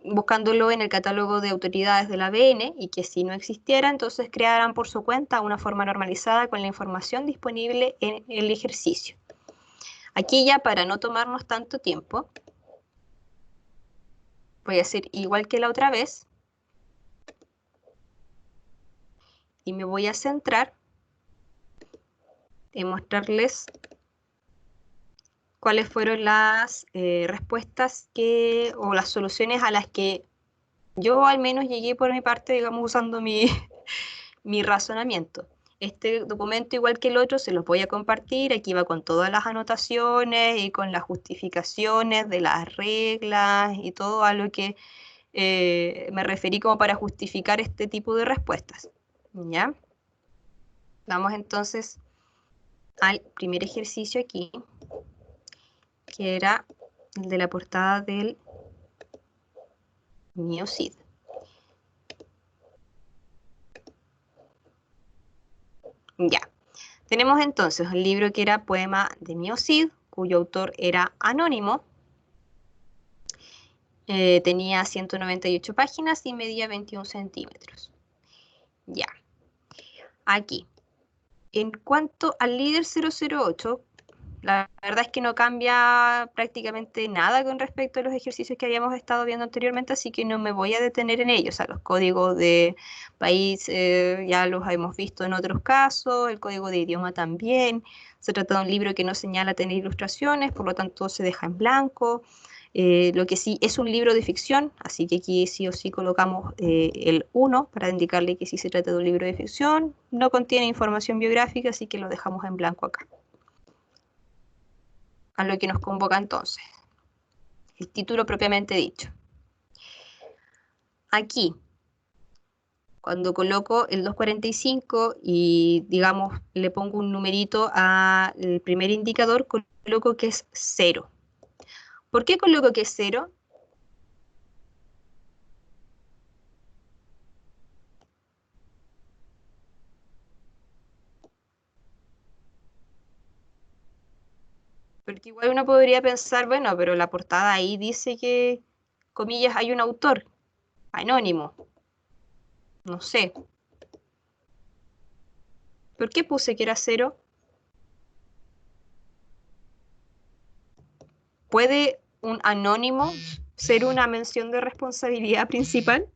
buscándolo en el catálogo de autoridades de la ABN, y que si no existiera, entonces crearan por su cuenta una forma normalizada con la información disponible en el ejercicio. Aquí ya, para no tomarnos tanto tiempo, voy a hacer igual que la otra vez, y me voy a centrar en mostrarles cuáles fueron las respuestas o las soluciones a las que yo al menos llegué por mi parte, digamos, usando mi razonamiento. Este documento, igual que el otro, se los voy a compartir. Aquí va con todas las anotaciones y con las justificaciones de las reglas y todo a lo que me referí como para justificar este tipo de respuestas. ¿Ya? Vamos entonces al primer ejercicio aquí, que era el de la portada del Miocid. Ya, tenemos entonces un libro que era Poema de Miocid, cuyo autor era anónimo. Tenía 198 páginas y medía 21 centímetros. Ya, aquí. En cuanto al líder 008, la verdad es que no cambia prácticamente nada con respecto a los ejercicios que habíamos estado viendo anteriormente, así que no me voy a detener en ellos. O sea, los códigos de país ya los hemos visto en otros casos, el código de idioma también. Se trata de un libro que no señala tener ilustraciones, por lo tanto se deja en blanco. Lo que sí es un libro de ficción, así que aquí sí o sí colocamos el 1 para indicarle que sí se trata de un libro de ficción. No contiene información biográfica, así que lo dejamos en blanco acá. A lo que nos convoca entonces, el título propiamente dicho. Aquí, cuando coloco el 245 y, digamos, le pongo un numerito al primer indicador, coloco que es 0. ¿Por qué coloco que es 0? Porque igual uno podría pensar, bueno, pero la portada ahí dice que, comillas, hay un autor anónimo. No sé. ¿Por qué puse que era 0? ¿Puede un anónimo ser una mención de responsabilidad principal?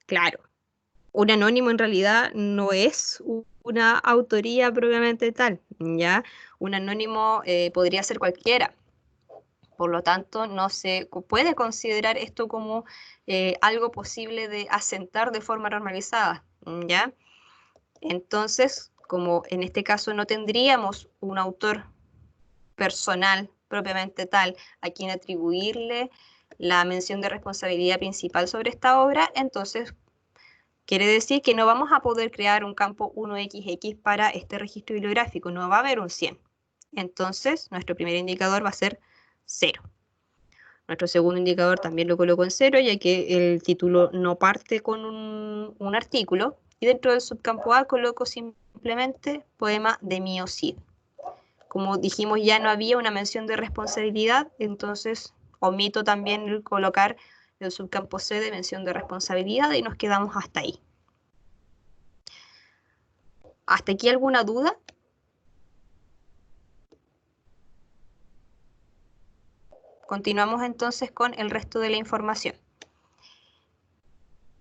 Claro, un anónimo en realidad no es una autoría propiamente tal, ¿ya? Un anónimo podría ser cualquiera. Por lo tanto, no se puede considerar esto como algo posible de asentar de forma normalizada, ¿ya? Entonces, como en este caso no tendríamos un autor personal propiamente tal a quien atribuirle la mención de responsabilidad principal sobre esta obra, entonces quiere decir que no vamos a poder crear un campo 1XX para este registro bibliográfico, no va a haber un 100. Entonces, nuestro primer indicador va a ser 0. Nuestro segundo indicador también lo coloco en 0, ya que el título no parte con un artículo. Y dentro del subcampo A coloco simplemente Poema de Miocid. Como dijimos, ya no había una mención de responsabilidad, entonces omito también el colocar el subcampo C de mención de responsabilidad y nos quedamos hasta ahí. ¿Hasta aquí alguna duda? Continuamos entonces con el resto de la información.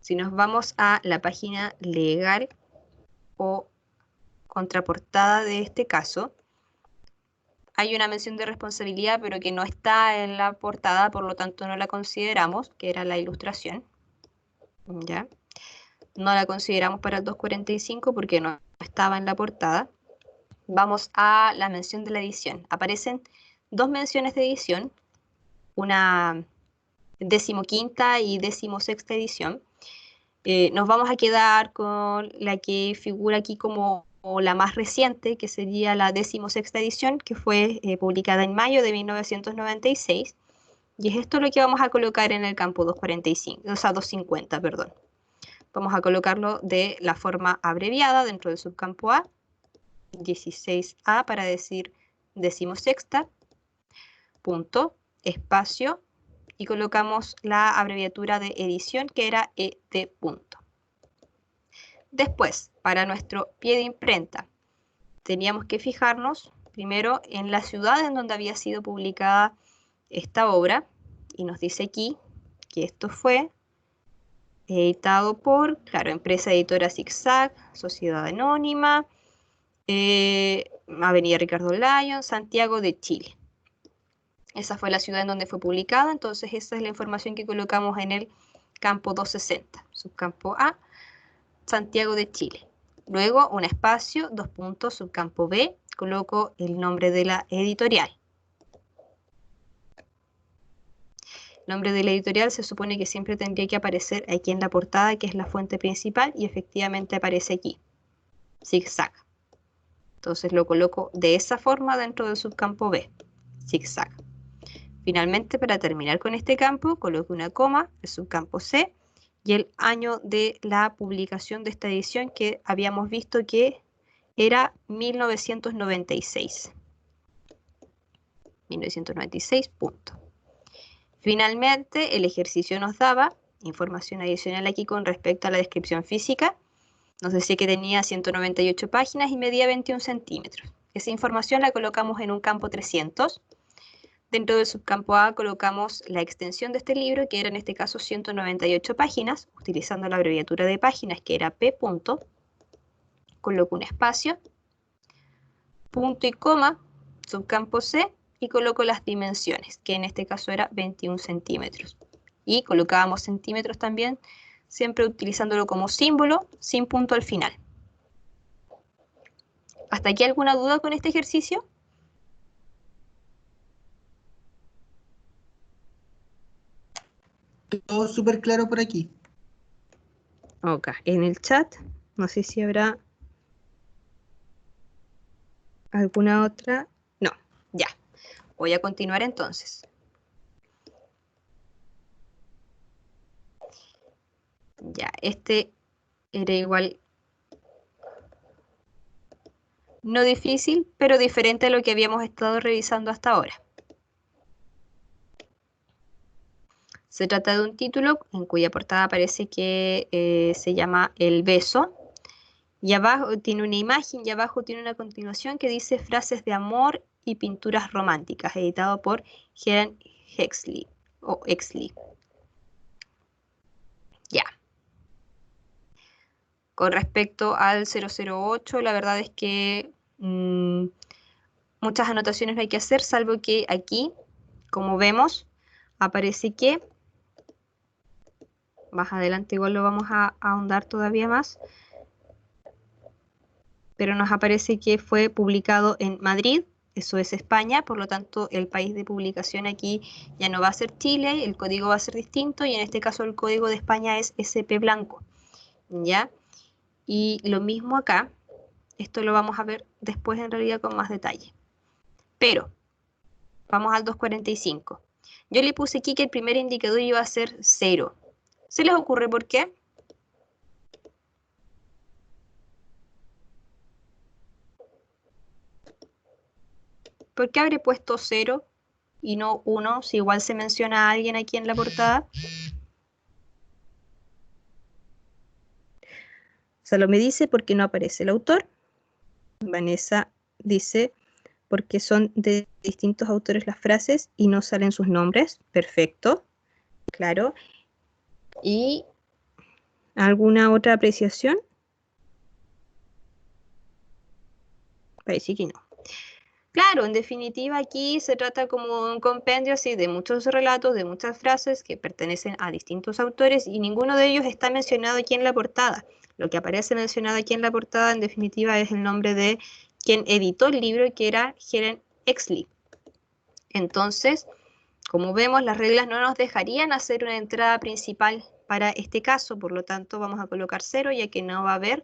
Si nos vamos a la página legal o contraportada de este caso, hay una mención de responsabilidad, pero que no está en la portada, por lo tanto no la consideramos, que era la ilustración. ¿Ya? No la consideramos para el 245 porque no estaba en la portada. Vamos a la mención de la edición. Aparecen dos menciones de edición, una 15ª y 16ª edición. Nos vamos a quedar con la que figura aquí como la más reciente, que sería la 16ª edición, que fue publicada en mayo de 1996. Y es esto lo que vamos a colocar en el campo 245, o sea, 250, perdón. Vamos a colocarlo de la forma abreviada dentro del subcampo A. 16A para decir decimosexta, punto, espacio, y colocamos la abreviatura de edición que era ED punto. Después, para nuestro pie de imprenta, teníamos que fijarnos primero en la ciudad en donde había sido publicada esta obra, y nos dice aquí que esto fue editado por, claro, empresa editora Zigzag, Sociedad Anónima, Avenida Ricardo Lyon, Santiago de Chile. Esa fue la ciudad en donde fue publicada, entonces esa es la información que colocamos en el campo 260, subcampo A, Santiago de Chile. Luego un espacio, 2 puntos, subcampo B, coloco el nombre de la editorial. El nombre de la editorial se supone que siempre tendría que aparecer aquí en la portada, que es la fuente principal, y efectivamente aparece aquí, Zigzag. Entonces lo coloco de esa forma dentro del subcampo B, Zigzag. Finalmente, para terminar con este campo, coloco una coma, el subcampo C, y el año de la publicación de esta edición que habíamos visto que era 1996. 1996, punto. Finalmente, el ejercicio nos daba información adicional aquí con respecto a la descripción física. Nos decía que tenía 198 páginas y medía 21 centímetros. Esa información la colocamos en un campo 300. Dentro del subcampo A colocamos la extensión de este libro, que era en este caso 198 páginas, utilizando la abreviatura de páginas, que era P. punto. Coloco un espacio, punto y coma, subcampo C, y coloco las dimensiones, que en este caso era 21 centímetros. Y colocábamos centímetros también, siempre utilizándolo como símbolo, sin punto al final. ¿Hasta aquí alguna duda con este ejercicio? Todo súper claro por aquí. Ok, en el chat, no sé si habrá alguna otra. No, ya. Voy a continuar entonces. Ya, este era igual, no difícil, pero diferente a lo que habíamos estado revisando hasta ahora. Se trata de un título en cuya portada aparece que se llama El beso. Y abajo tiene una imagen y abajo tiene una continuación que dice frases de amor y pinturas románticas, editado por Helen Hexley o Exley. Ya. Con respecto al 008, la verdad es que muchas anotaciones no hay que hacer, salvo que aquí, como vemos, aparece que, más adelante igual lo vamos a ahondar todavía más, pero nos aparece que fue publicado en Madrid, eso es España, por lo tanto el país de publicación aquí ya no va a ser Chile, el código va a ser distinto y en este caso el código de España es SP blanco, ¿ya? Y lo mismo acá, esto lo vamos a ver después en realidad con más detalle. Pero, vamos al 245. Yo le puse aquí que el primer indicador iba a ser 0. ¿Se les ocurre por qué? ¿Por qué habré puesto 0 y no 1 si igual se menciona a alguien aquí en la portada? Salomé dice porque no aparece el autor. Vanessa dice porque son de distintos autores las frases y no salen sus nombres. Perfecto, claro. ¿Y alguna otra apreciación? Parece que no. Claro, en definitiva aquí se trata como un compendio así de muchos relatos, de muchas frases que pertenecen a distintos autores y ninguno de ellos está mencionado aquí en la portada. Lo que aparece mencionado aquí en la portada en definitiva es el nombre de quien editó el libro, que era Helen Exley. Entonces, como vemos, las reglas no nos dejarían hacer una entrada principal para este caso, por lo tanto vamos a colocar 0 ya que no va a haber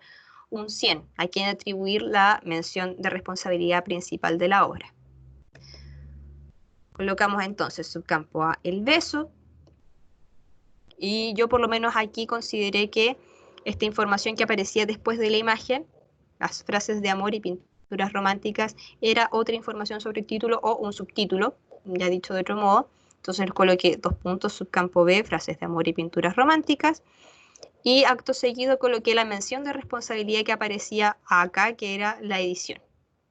un 100 a quien atribuir la mención de responsabilidad principal de la obra. Colocamos entonces subcampo A, el beso, y yo por lo menos aquí consideré que esta información que aparecía después de la imagen, las frases de amor y pinturas pinturas románticas era otra información sobre el título o un subtítulo, ya dicho de otro modo. Entonces coloqué 2 puntos, subcampo B, frases de amor y pinturas románticas. Y acto seguido coloqué la mención de responsabilidad que aparecía acá, que era la edición.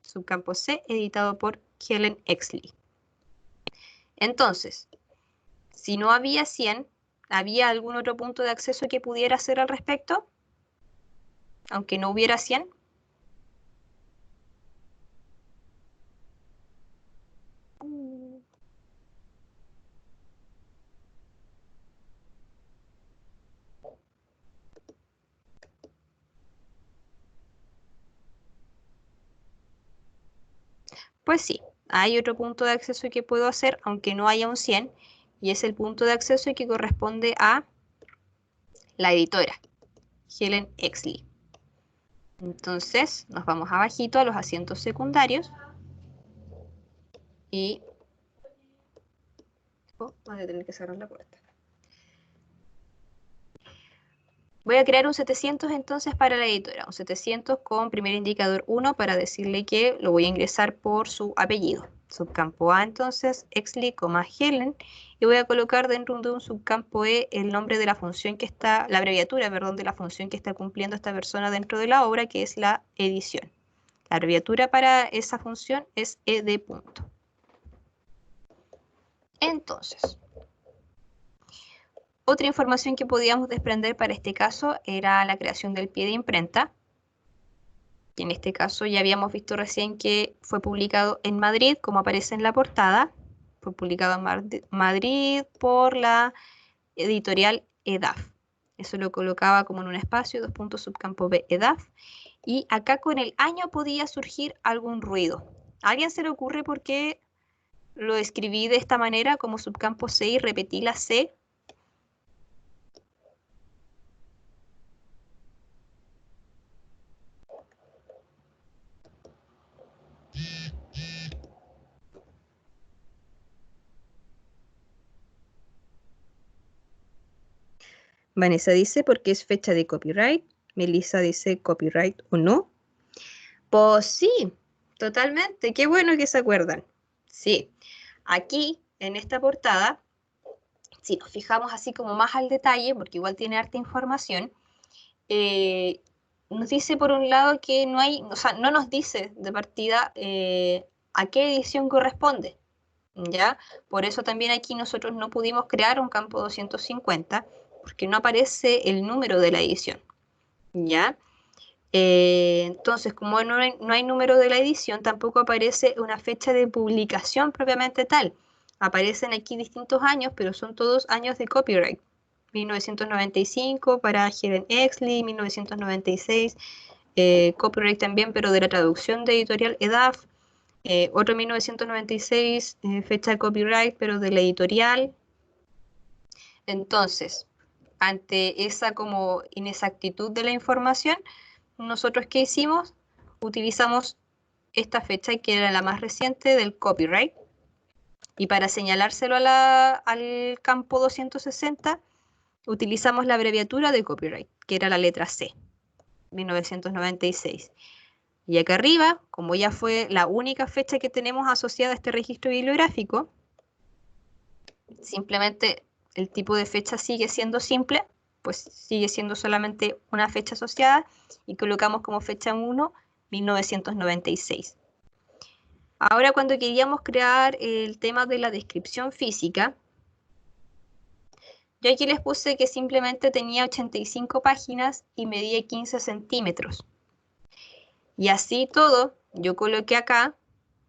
Subcampo C, editado por Helen Exley. Entonces, si no había 100, ¿había algún otro punto de acceso que pudiera hacer al respecto? Aunque no hubiera 100. Pues sí, hay otro punto de acceso que puedo hacer, aunque no haya un 100, y es el punto de acceso que corresponde a la editora, Helen Exley. Entonces, nos vamos abajito a los asientos secundarios y... voy a tener que cerrar la puerta. Voy a crear un 700 entonces para la editora, un 700 con primer indicador 1 para decirle que lo voy a ingresar por su apellido. Subcampo A entonces, Exley, Helen, y voy a colocar dentro de un subcampo E el nombre de la función que está, la abreviatura, perdón, de la función que está cumpliendo esta persona dentro de la obra, que es la edición. La abreviatura para esa función es ed. Entonces, otra información que podíamos desprender para este caso era la creación del pie de imprenta. Y en este caso ya habíamos visto recién que fue publicado en Madrid, como aparece en la portada. Fue publicado en Madrid por la editorial EDAF. Eso lo colocaba como en un espacio, 2 puntos, subcampo B, EDAF. Y acá con el año podía surgir algún ruido. ¿A alguien se le ocurre por qué lo escribí de esta manera, como subcampo C, y repetí la C? Vanessa dice porque es fecha de copyright. Melissa dice copyright o no. Pues sí, totalmente. Qué bueno que se acuerdan. Sí, aquí en esta portada, si nos fijamos así como más al detalle, porque igual tiene harta información, nos dice por un lado que no hay, o sea, no nos dice de partida a qué edición corresponde, ¿ya? Por eso también aquí nosotros no pudimos crear un campo 250, porque no aparece el número de la edición, ¿ya? Entonces, como no hay número de la edición, tampoco aparece una fecha de publicación propiamente tal. Aparecen aquí distintos años, pero son todos años de copyright. 1995 para Helen Exley, 1996, copyright también, pero de la traducción de editorial EDAF. Otro 1996, fecha de copyright, pero de la editorial. Entonces, ante esa como inexactitud de la información, nosotros ¿qué hicimos? Utilizamos esta fecha que era la más reciente del copyright, y para señalárselo al campo 260 utilizamos la abreviatura de copyright, que era la letra C, 1996. Y acá arriba, como ya fue la única fecha que tenemos asociada a este registro bibliográfico, simplemente el tipo de fecha sigue siendo simple, pues sigue siendo solamente una fecha asociada, y colocamos como fecha 1, 1996. Ahora, cuando queríamos crear el tema de la descripción física, yo aquí les puse que simplemente tenía 85 páginas y medía 15 centímetros. Y así todo, yo coloqué acá,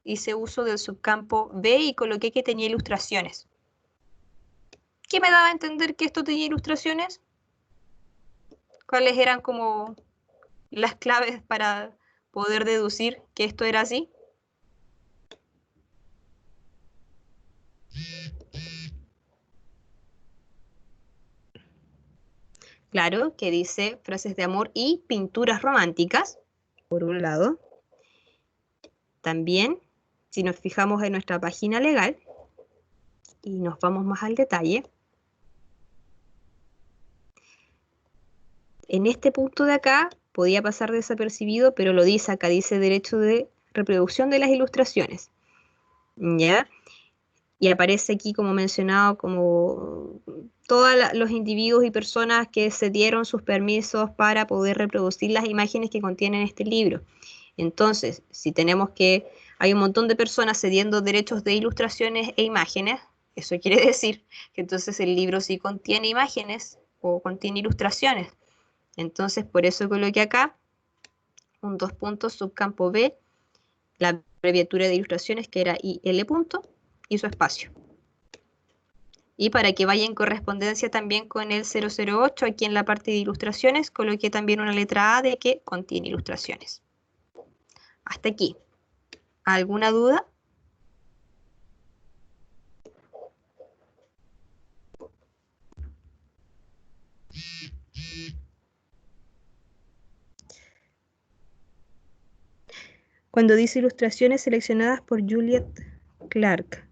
hice uso del subcampo B y coloqué que tenía ilustraciones. ¿Qué me daba a entender que esto tenía ilustraciones? ¿Cuáles eran como las claves para poder deducir que esto era así? Claro, que dice frases de amor y pinturas románticas, por un lado. También, si nos fijamos en nuestra página legal y nos vamos más al detalle, en este punto de acá podía pasar desapercibido, pero lo dice acá, dice derecho de reproducción de las ilustraciones. ¿Ya? Y aparece aquí como mencionado como todos los individuos y personas que se dieron sus permisos para poder reproducir las imágenes que contienen este libro. Entonces, si tenemos que hay un montón de personas cediendo derechos de ilustraciones e imágenes, eso quiere decir que entonces el libro sí contiene imágenes o contiene ilustraciones. Entonces, por eso coloqué acá un 2 puntos, subcampo B, la abreviatura de ilustraciones que era IL punto y su espacio. Y para que vaya en correspondencia también con el 008, aquí en la parte de ilustraciones, coloqué también una letra A de que contiene ilustraciones. Hasta aquí. ¿Alguna duda? Cuando dice ilustraciones seleccionadas por Juliet Clark.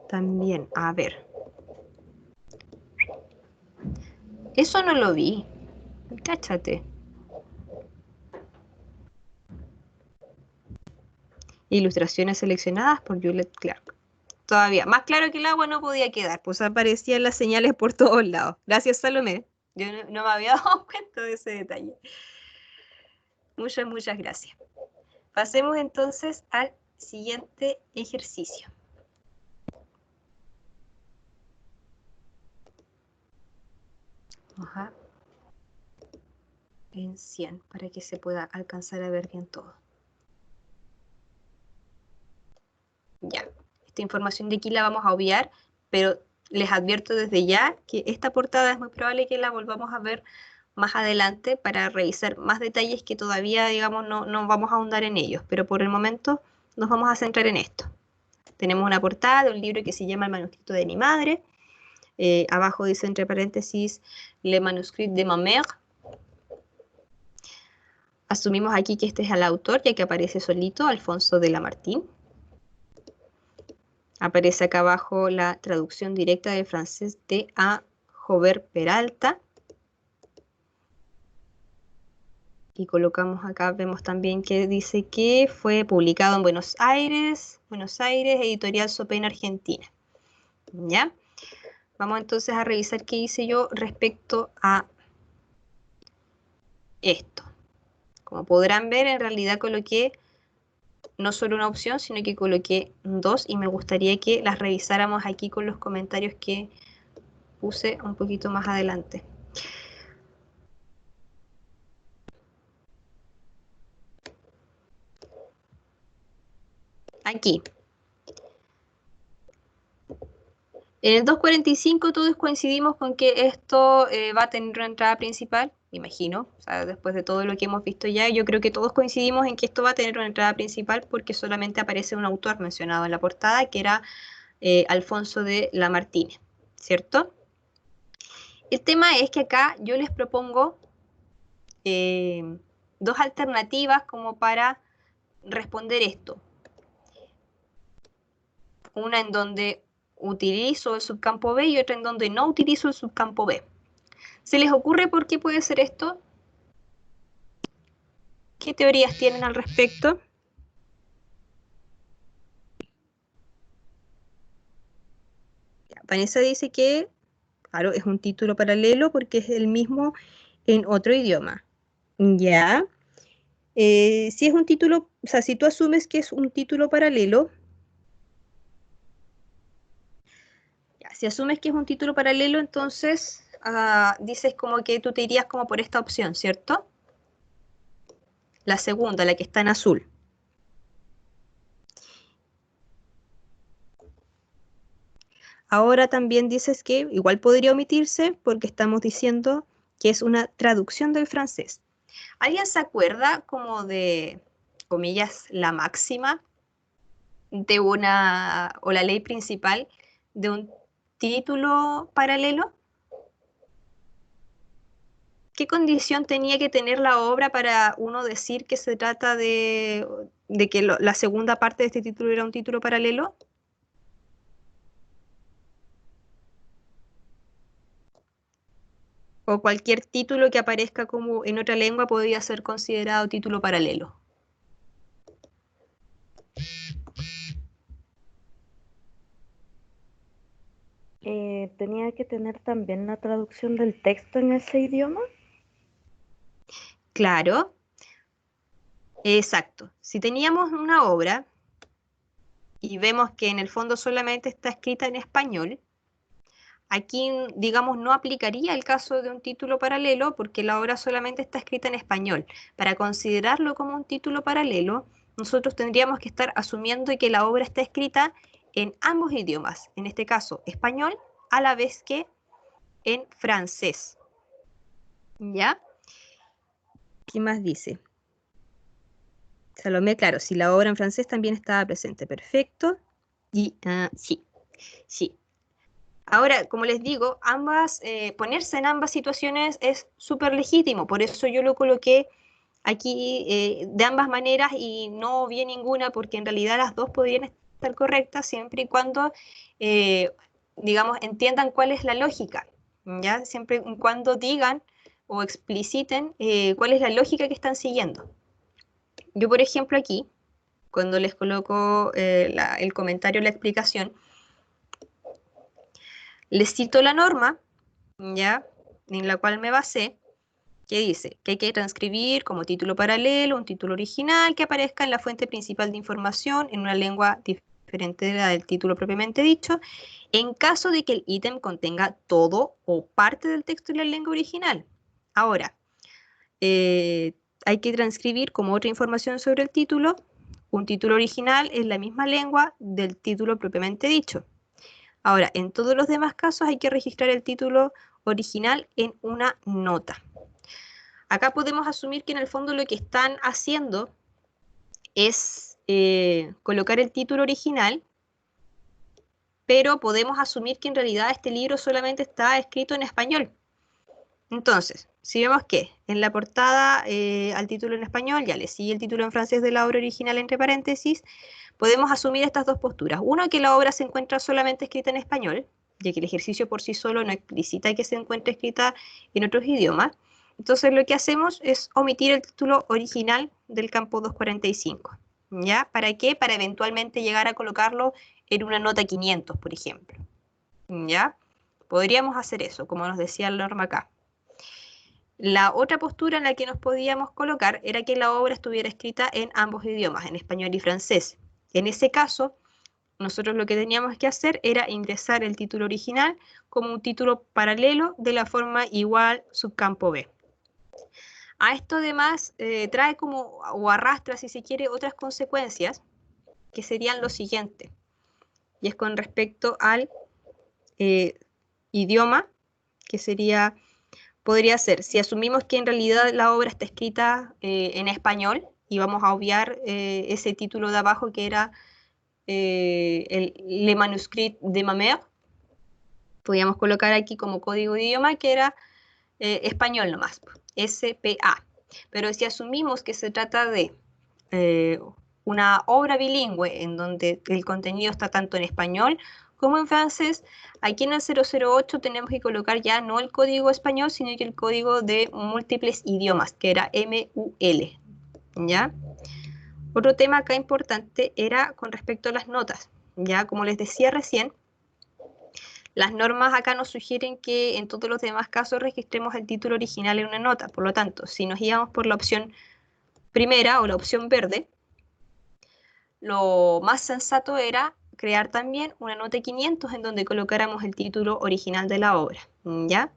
También, a ver. Eso no lo vi. Cáchate. Ilustraciones seleccionadas por Juliet Clark. Todavía, más claro que el agua no podía quedar, pues aparecían las señales por todos lados. Gracias, Salomé. Yo no me había dado cuenta de ese detalle. Muchas, muchas gracias. Pasemos entonces al siguiente ejercicio. Ajá. En 100, para que se pueda alcanzar a ver bien todo. Ya, esta información de aquí la vamos a obviar, pero les advierto desde ya que esta portada es muy probable que la volvamos a ver más adelante para revisar más detalles que todavía, digamos, no vamos a ahondar en ellos, pero por el momento nos vamos a centrar en esto. Tenemos una portada de un libro que se llama El manuscrito de mi madre. Abajo dice entre paréntesis Le manuscrit de ma mère. Asumimos aquí que este es el autor, ya que aparece solito, Alfonso de Lamartine. Aparece acá abajo la traducción directa del francés de A. Jover Peralta. Y colocamos acá, vemos también que dice que fue publicado en Buenos Aires, Editorial Sopen Argentina. ¿Ya? Vamos entonces a revisar qué hice yo respecto a esto. Como podrán ver, en realidad coloqué no solo una opción, sino que coloqué dos y me gustaría que las revisáramos aquí con los comentarios que puse un poquito más adelante. Aquí. En el 245 todos coincidimos con que esto va a tener una entrada principal, me imagino, o sea, después de todo lo que hemos visto ya, yo creo que todos coincidimos en que esto va a tener una entrada principal porque solamente aparece un autor mencionado en la portada, que era Alfonso de Lamartine, ¿cierto? El tema es que acá yo les propongo dos alternativas como para responder esto. Una en donde utilizo el subcampo B y otra en donde no utilizo el subcampo B. ¿Se les ocurre por qué puede ser esto? ¿Qué teorías tienen al respecto? Vanessa dice que, claro, es un título paralelo porque es el mismo en otro idioma. Ya. Si es un título, o sea, si tú asumes que es un título paralelo, si asumes que es un título paralelo, entonces dices como que tú te irías como por esta opción, ¿cierto? La segunda, la que está en azul. Ahora también dices que igual podría omitirse porque estamos diciendo que es una traducción del francés. ¿Alguien se acuerda como de, comillas, la máxima de una, o la ley principal de un título paralelo? ¿Qué condición tenía que tener la obra para uno decir que se trata de que la segunda parte de este título era un título paralelo? O cualquier título que aparezca como en otra lengua podría ser considerado título paralelo. ¿Tenía que tener también la traducción del texto en ese idioma? Claro, exacto. Si teníamos una obra y vemos que en el fondo solamente está escrita en español, aquí, digamos, no aplicaría el caso de un título paralelo porque la obra solamente está escrita en español. Para considerarlo como un título paralelo, nosotros tendríamos que estar asumiendo que la obra está escrita en ambos idiomas, en este caso español, a la vez que en francés. ¿Ya? ¿Qué más dice? Salomé, claro, si la obra en francés también estaba presente, perfecto. Y sí, sí. Ahora, como les digo, ponerse en ambas situaciones es súper legítimo, por eso yo lo coloqué aquí de ambas maneras y no vi ninguna, porque en realidad las dos podrían estar correctas siempre y cuando, digamos, entiendan cuál es la lógica, ¿ya? Siempre y cuando digan o expliciten cuál es la lógica que están siguiendo. Yo, por ejemplo, aquí, cuando les coloco el comentario, la explicación, les cito la norma, ¿ya? En la cual me basé, que dice que hay que transcribir como título paralelo un título original que aparezca en la fuente principal de información en una lengua diferente de la del título propiamente dicho, en caso de que el ítem contenga todo o parte del texto en la lengua original. Ahora, hay que transcribir como otra información sobre el título un título original en la misma lengua del título propiamente dicho. Ahora, en todos los demás casos hay que registrar el título original en una nota. Acá podemos asumir que en el fondo lo que están haciendo es colocar el título original, pero podemos asumir que en realidad este libro solamente está escrito en español. Entonces, si vemos que en la portada al título en español ya le sigue el título en francés de la obra original entre paréntesis, podemos asumir estas dos posturas. Uno, que la obra se encuentra solamente escrita en español, ya que el ejercicio por sí solo no explicita que se encuentre escrita en otros idiomas. Entonces lo que hacemos es omitir el título original del campo 245. ¿Ya? ¿Para qué? Para eventualmente llegar a colocarlo en una nota 500, por ejemplo. ¿Ya? Podríamos hacer eso, como nos decía la norma acá. La otra postura en la que nos podíamos colocar era que la obra estuviera escrita en ambos idiomas, en español y francés. En ese caso, nosotros lo que teníamos que hacer era ingresar el título original como un título paralelo de la forma igual subcampo B. A esto además trae como, o arrastra si se quiere, otras consecuencias que serían lo siguiente, y es con respecto al idioma, que sería, podría ser, si asumimos que en realidad la obra está escrita en español, y vamos a obviar ese título de abajo que era Le Manuscrit de ma mère, podríamos colocar aquí como código de idioma que era español nomás, SPA. Pero si asumimos que se trata de una obra bilingüe en donde el contenido está tanto en español como en francés, aquí en el 008 tenemos que colocar ya no el código español, sino que el código de múltiples idiomas, que era MUL, ¿ya? Otro tema acá importante era con respecto a las notas, ¿ya? Como les decía recién, las normas acá nos sugieren que en todos los demás casos registremos el título original en una nota. Por lo tanto, si nos íbamos por la opción primera o la opción verde, lo más sensato era crear también una nota 500 en donde colocáramos el título original de la obra. ¿Ya?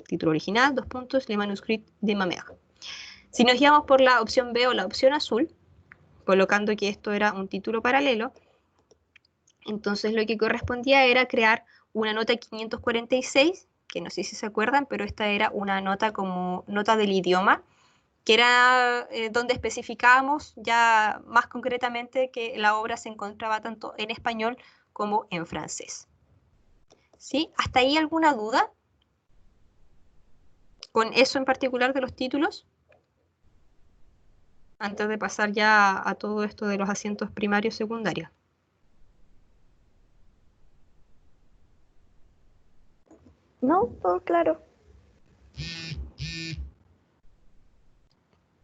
Título original, dos puntos, Le Manuscrit de ma mère. Si nos íbamos por la opción B o la opción azul, colocando que esto era un título paralelo, entonces lo que correspondía era crear una nota 546, que no sé si se acuerdan, pero esta era una nota como nota del idioma, que era donde especificábamos ya más concretamente que la obra se encontraba tanto en español como en francés. ¿Sí? ¿Hasta ahí alguna duda con eso en particular de los títulos? Antes de pasar ya a todo esto de los asientos primarios y secundarios. No, todo claro.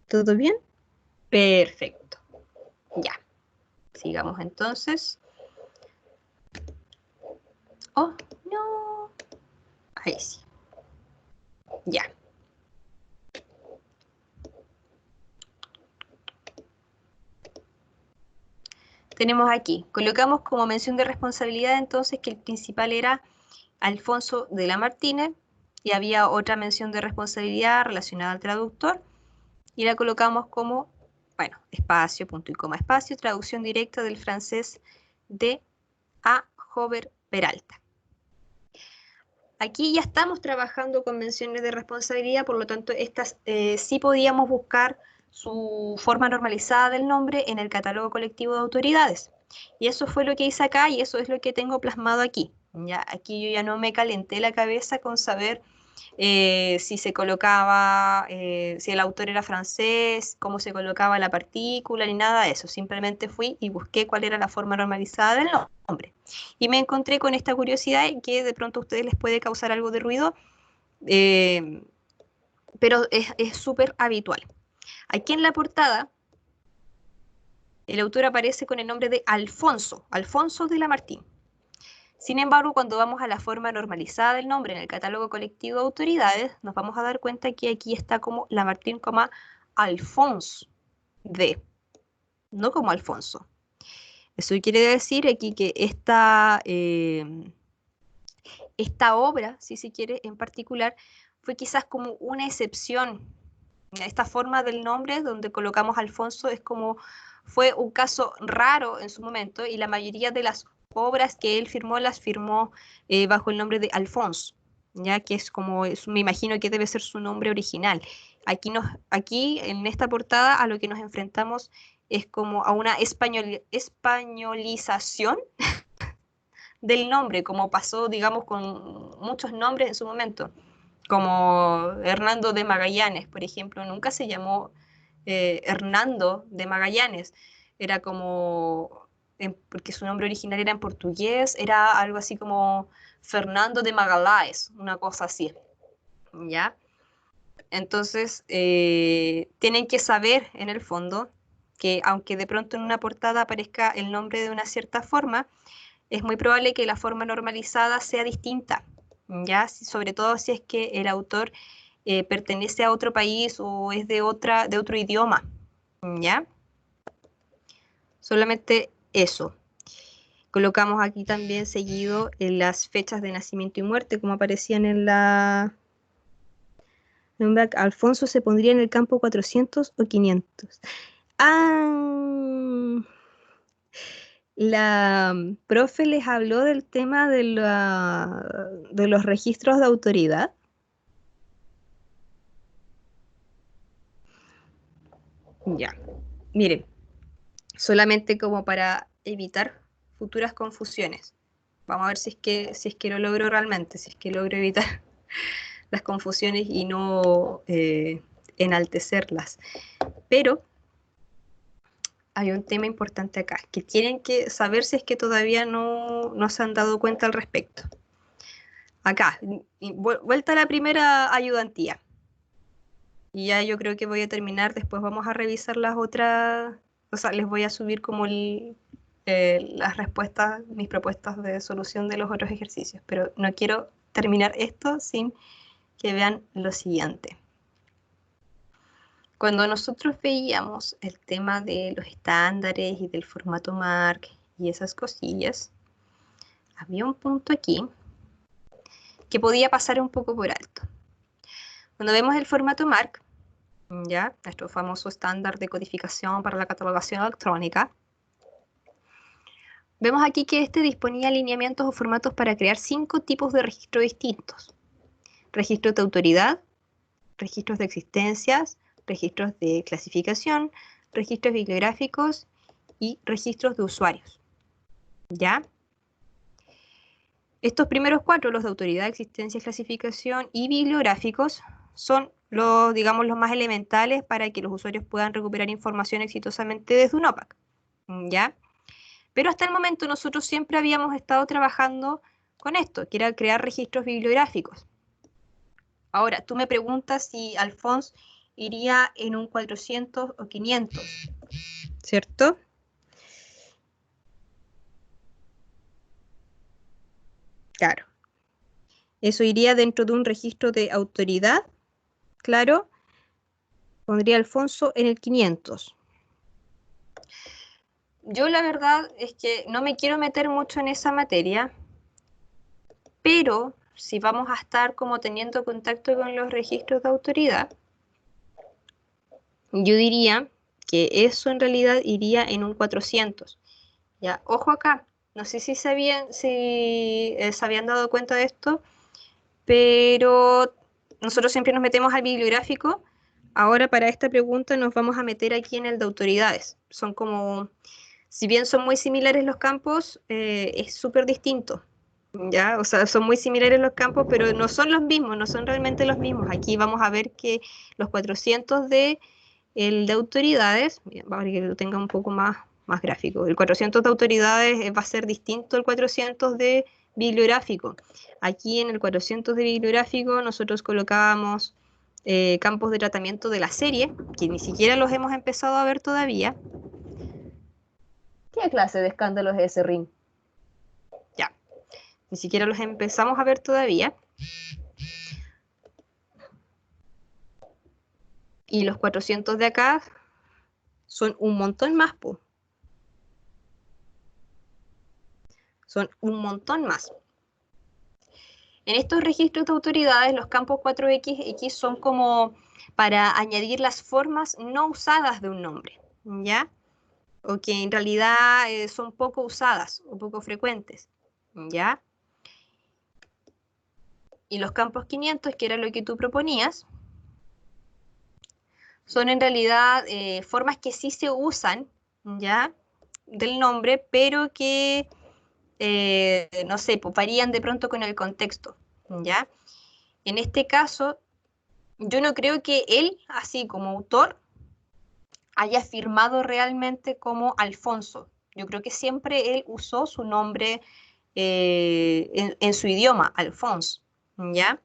¿Todo bien? Perfecto. Ya. Sigamos entonces. Oh, no. Ahí sí. Ya. Tenemos aquí, colocamos como mención de responsabilidad entonces que el principal era Alfonso de la Martínez y había otra mención de responsabilidad relacionada al traductor y la colocamos como, bueno, espacio, punto y coma, espacio, traducción directa del francés de A. Jover Peralta. Aquí ya estamos trabajando con menciones de responsabilidad, por lo tanto, estas sí podíamos buscar su forma normalizada del nombre en el catálogo colectivo de autoridades. Y eso fue lo que hice acá y eso es lo que tengo plasmado aquí. Ya, aquí yo ya no me calenté la cabeza con saber si se colocaba, si el autor era francés, cómo se colocaba la partícula, ni nada de eso. Simplemente fui y busqué cuál era la forma normalizada del nombre. Y me encontré con esta curiosidad que de pronto a ustedes les puede causar algo de ruido, pero es súper habitual. Aquí en la portada, el autor aparece con el nombre de Alfonso, Alfonso de Lamartine. Sin embargo, cuando vamos a la forma normalizada del nombre en el catálogo colectivo de autoridades, nos vamos a dar cuenta que aquí está como Lamartine, Alphonse de, no como Alfonso. Eso quiere decir aquí que esta obra, si se quiere, en particular, fue quizás como una excepción. Esta forma del nombre donde colocamos Alfonso es como, fue un caso raro en su momento y la mayoría de las obras que él firmó las firmó bajo el nombre de Alphonse, ya que es como, me imagino que debe ser su nombre original. Aquí en esta portada a lo que nos enfrentamos es como a una españolización del nombre, como pasó, digamos, con muchos nombres en su momento, como Hernando de Magallanes, por ejemplo, nunca se llamó Hernando de Magallanes, era como, porque su nombre original era en portugués, era algo así como Fernando de Magallanes, una cosa así, ¿ya? Entonces, tienen que saber en el fondo que aunque de pronto en una portada aparezca el nombre de una cierta forma, es muy probable que la forma normalizada sea distinta, ¿ya? Sobre todo si es que el autor pertenece a otro país o es de otro idioma, ¿ya? Solamente eso. Colocamos aquí también seguido en las fechas de nacimiento y muerte, como aparecían en la... Alfonso se pondría en el campo 400 o 500. Ah... La profe les habló del tema de los registros de autoridad. Ya, miren, solamente como para evitar futuras confusiones. Vamos a ver si es que lo logro realmente, si es que logro evitar las confusiones y no enaltecerlas. Pero hay un tema importante acá, que tienen que saber si es que todavía no se han dado cuenta al respecto. Acá, vuelta a la primera ayudantía. Y ya yo creo que voy a terminar, después vamos a revisar las otras, o sea, les voy a subir como las respuestas, mis propuestas de solución de los otros ejercicios, pero no quiero terminar esto sin que vean lo siguiente. Cuando nosotros veíamos el tema de los estándares y del formato MARC y esas cosillas, había un punto aquí que podía pasar un poco por alto. Cuando vemos el formato MARC, ya, nuestro famoso estándar de codificación para la catalogación electrónica, vemos aquí que este disponía lineamientos o formatos para crear 5 tipos de registros distintos. Registros de autoridad, registros de existencias, registros de clasificación, registros bibliográficos y registros de usuarios. ¿Ya? Estos primeros 4, los de autoridad, existencia, clasificación y bibliográficos, son digamos, los más elementales para que los usuarios puedan recuperar información exitosamente desde un OPAC. ¿Ya? Pero hasta el momento nosotros siempre habíamos estado trabajando con esto, que era crear registros bibliográficos. Ahora, tú me preguntas si Alphonse iría en un 400 o 500, ¿cierto? Claro. Eso iría dentro de un registro de autoridad. Claro. Pondría Alfonso en el 500. Yo la verdad es que no me quiero meter mucho en esa materia, pero si vamos a estar como teniendo contacto con los registros de autoridad, yo diría que eso en realidad iría en un 400. Ya, ojo acá, no sé si se habían dado cuenta de esto, pero nosotros siempre nos metemos al bibliográfico. Ahora para esta pregunta nos vamos a meter aquí en el de autoridades. Son como, si bien son muy similares los campos, es súper distinto. ¿Ya? O sea, son muy similares los campos, pero no son los mismos, no son realmente los mismos. Aquí vamos a ver que los 400 de el de autoridades, para que lo tenga un poco más gráfico, el 400 de autoridades va a ser distinto al 400 de bibliográfico. Aquí en el 400 de bibliográfico nosotros colocábamos campos de tratamiento de la serie, que ni siquiera los hemos empezado a ver todavía. ¿Qué clase de escándalos es ese, Rin? Ya, ni siquiera los empezamos a ver todavía. Y los 400 de acá son un montón más, po. Son un montón más. En estos registros de autoridades, los campos 4XX son como para añadir las formas no usadas de un nombre, ¿ya? O que en realidad son poco usadas o poco frecuentes, ¿ya? Y los campos 500, que era lo que tú proponías, son en realidad formas que sí se usan, ¿ya? Del nombre, pero que, no sé, pues varían de pronto con el contexto, ¿ya? En este caso, yo no creo que él, así como autor, haya firmado realmente como Alfonso. Yo creo que siempre él usó su nombre en su idioma, Alphonse, ¿ya?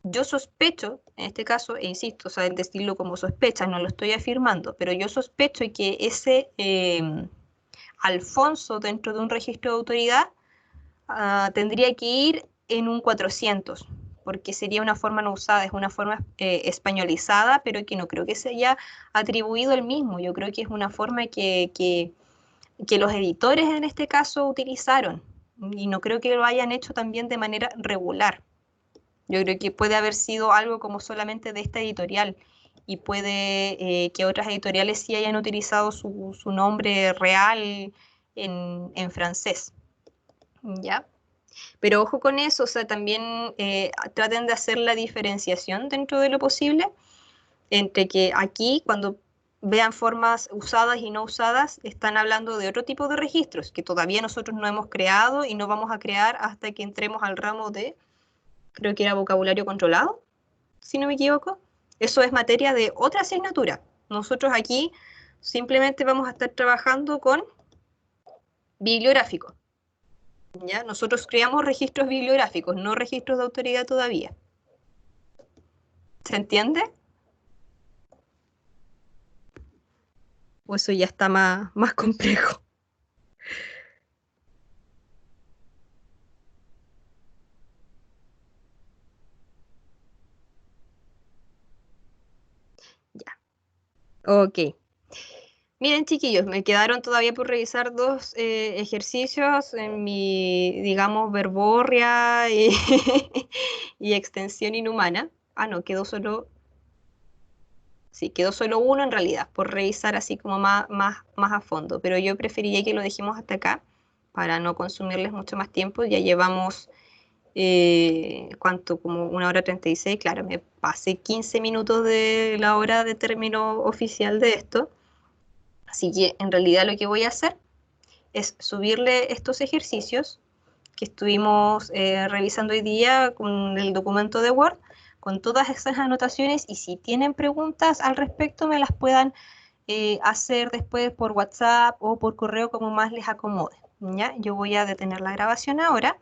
Yo sospecho, en este caso, e insisto, o sea, el decirlo como sospecha, no lo estoy afirmando, pero yo sospecho que ese Alfonso dentro de un registro de autoridad tendría que ir en un 400, porque sería una forma no usada, es una forma españolizada, pero que no creo que se haya atribuido el mismo. Yo creo que es una forma que los editores en este caso utilizaron, y no creo que lo hayan hecho también de manera regular. Yo creo que puede haber sido algo como solamente de esta editorial, y puede que otras editoriales sí hayan utilizado su nombre real en francés, ¿ya? Pero ojo con eso, o sea, también traten de hacer la diferenciación dentro de lo posible entre que aquí, cuando vean formas usadas y no usadas, están hablando de otro tipo de registros que todavía nosotros no hemos creado y no vamos a crear hasta que entremos al ramo de, creo que era vocabulario controlado, si no me equivoco. Eso es materia de otra asignatura. Nosotros aquí simplemente vamos a estar trabajando con bibliográfico. ¿Ya? Nosotros creamos registros bibliográficos, no registros de autoridad todavía. ¿Se entiende? O eso ya está más complejo. Ya. Ok. Miren, chiquillos, me quedaron todavía por revisar dos ejercicios en mi, digamos, verborrea y, y extensión inhumana. Ah, no, quedó solo... Sí, quedó solo uno en realidad, por revisar así como más a fondo, pero yo preferiría que lo dejemos hasta acá para no consumirles mucho más tiempo. Ya llevamos, ¿cuánto? Como 1 hora 36, claro, me pasé 15 minutos de la hora de término oficial de esto, así que en realidad lo que voy a hacer es subirle estos ejercicios que estuvimos revisando hoy día con el documento de Word, con todas esas anotaciones, y si tienen preguntas al respecto me las puedan hacer después por WhatsApp o por correo, como más les acomode, ¿ya? Yo voy a detener la grabación ahora.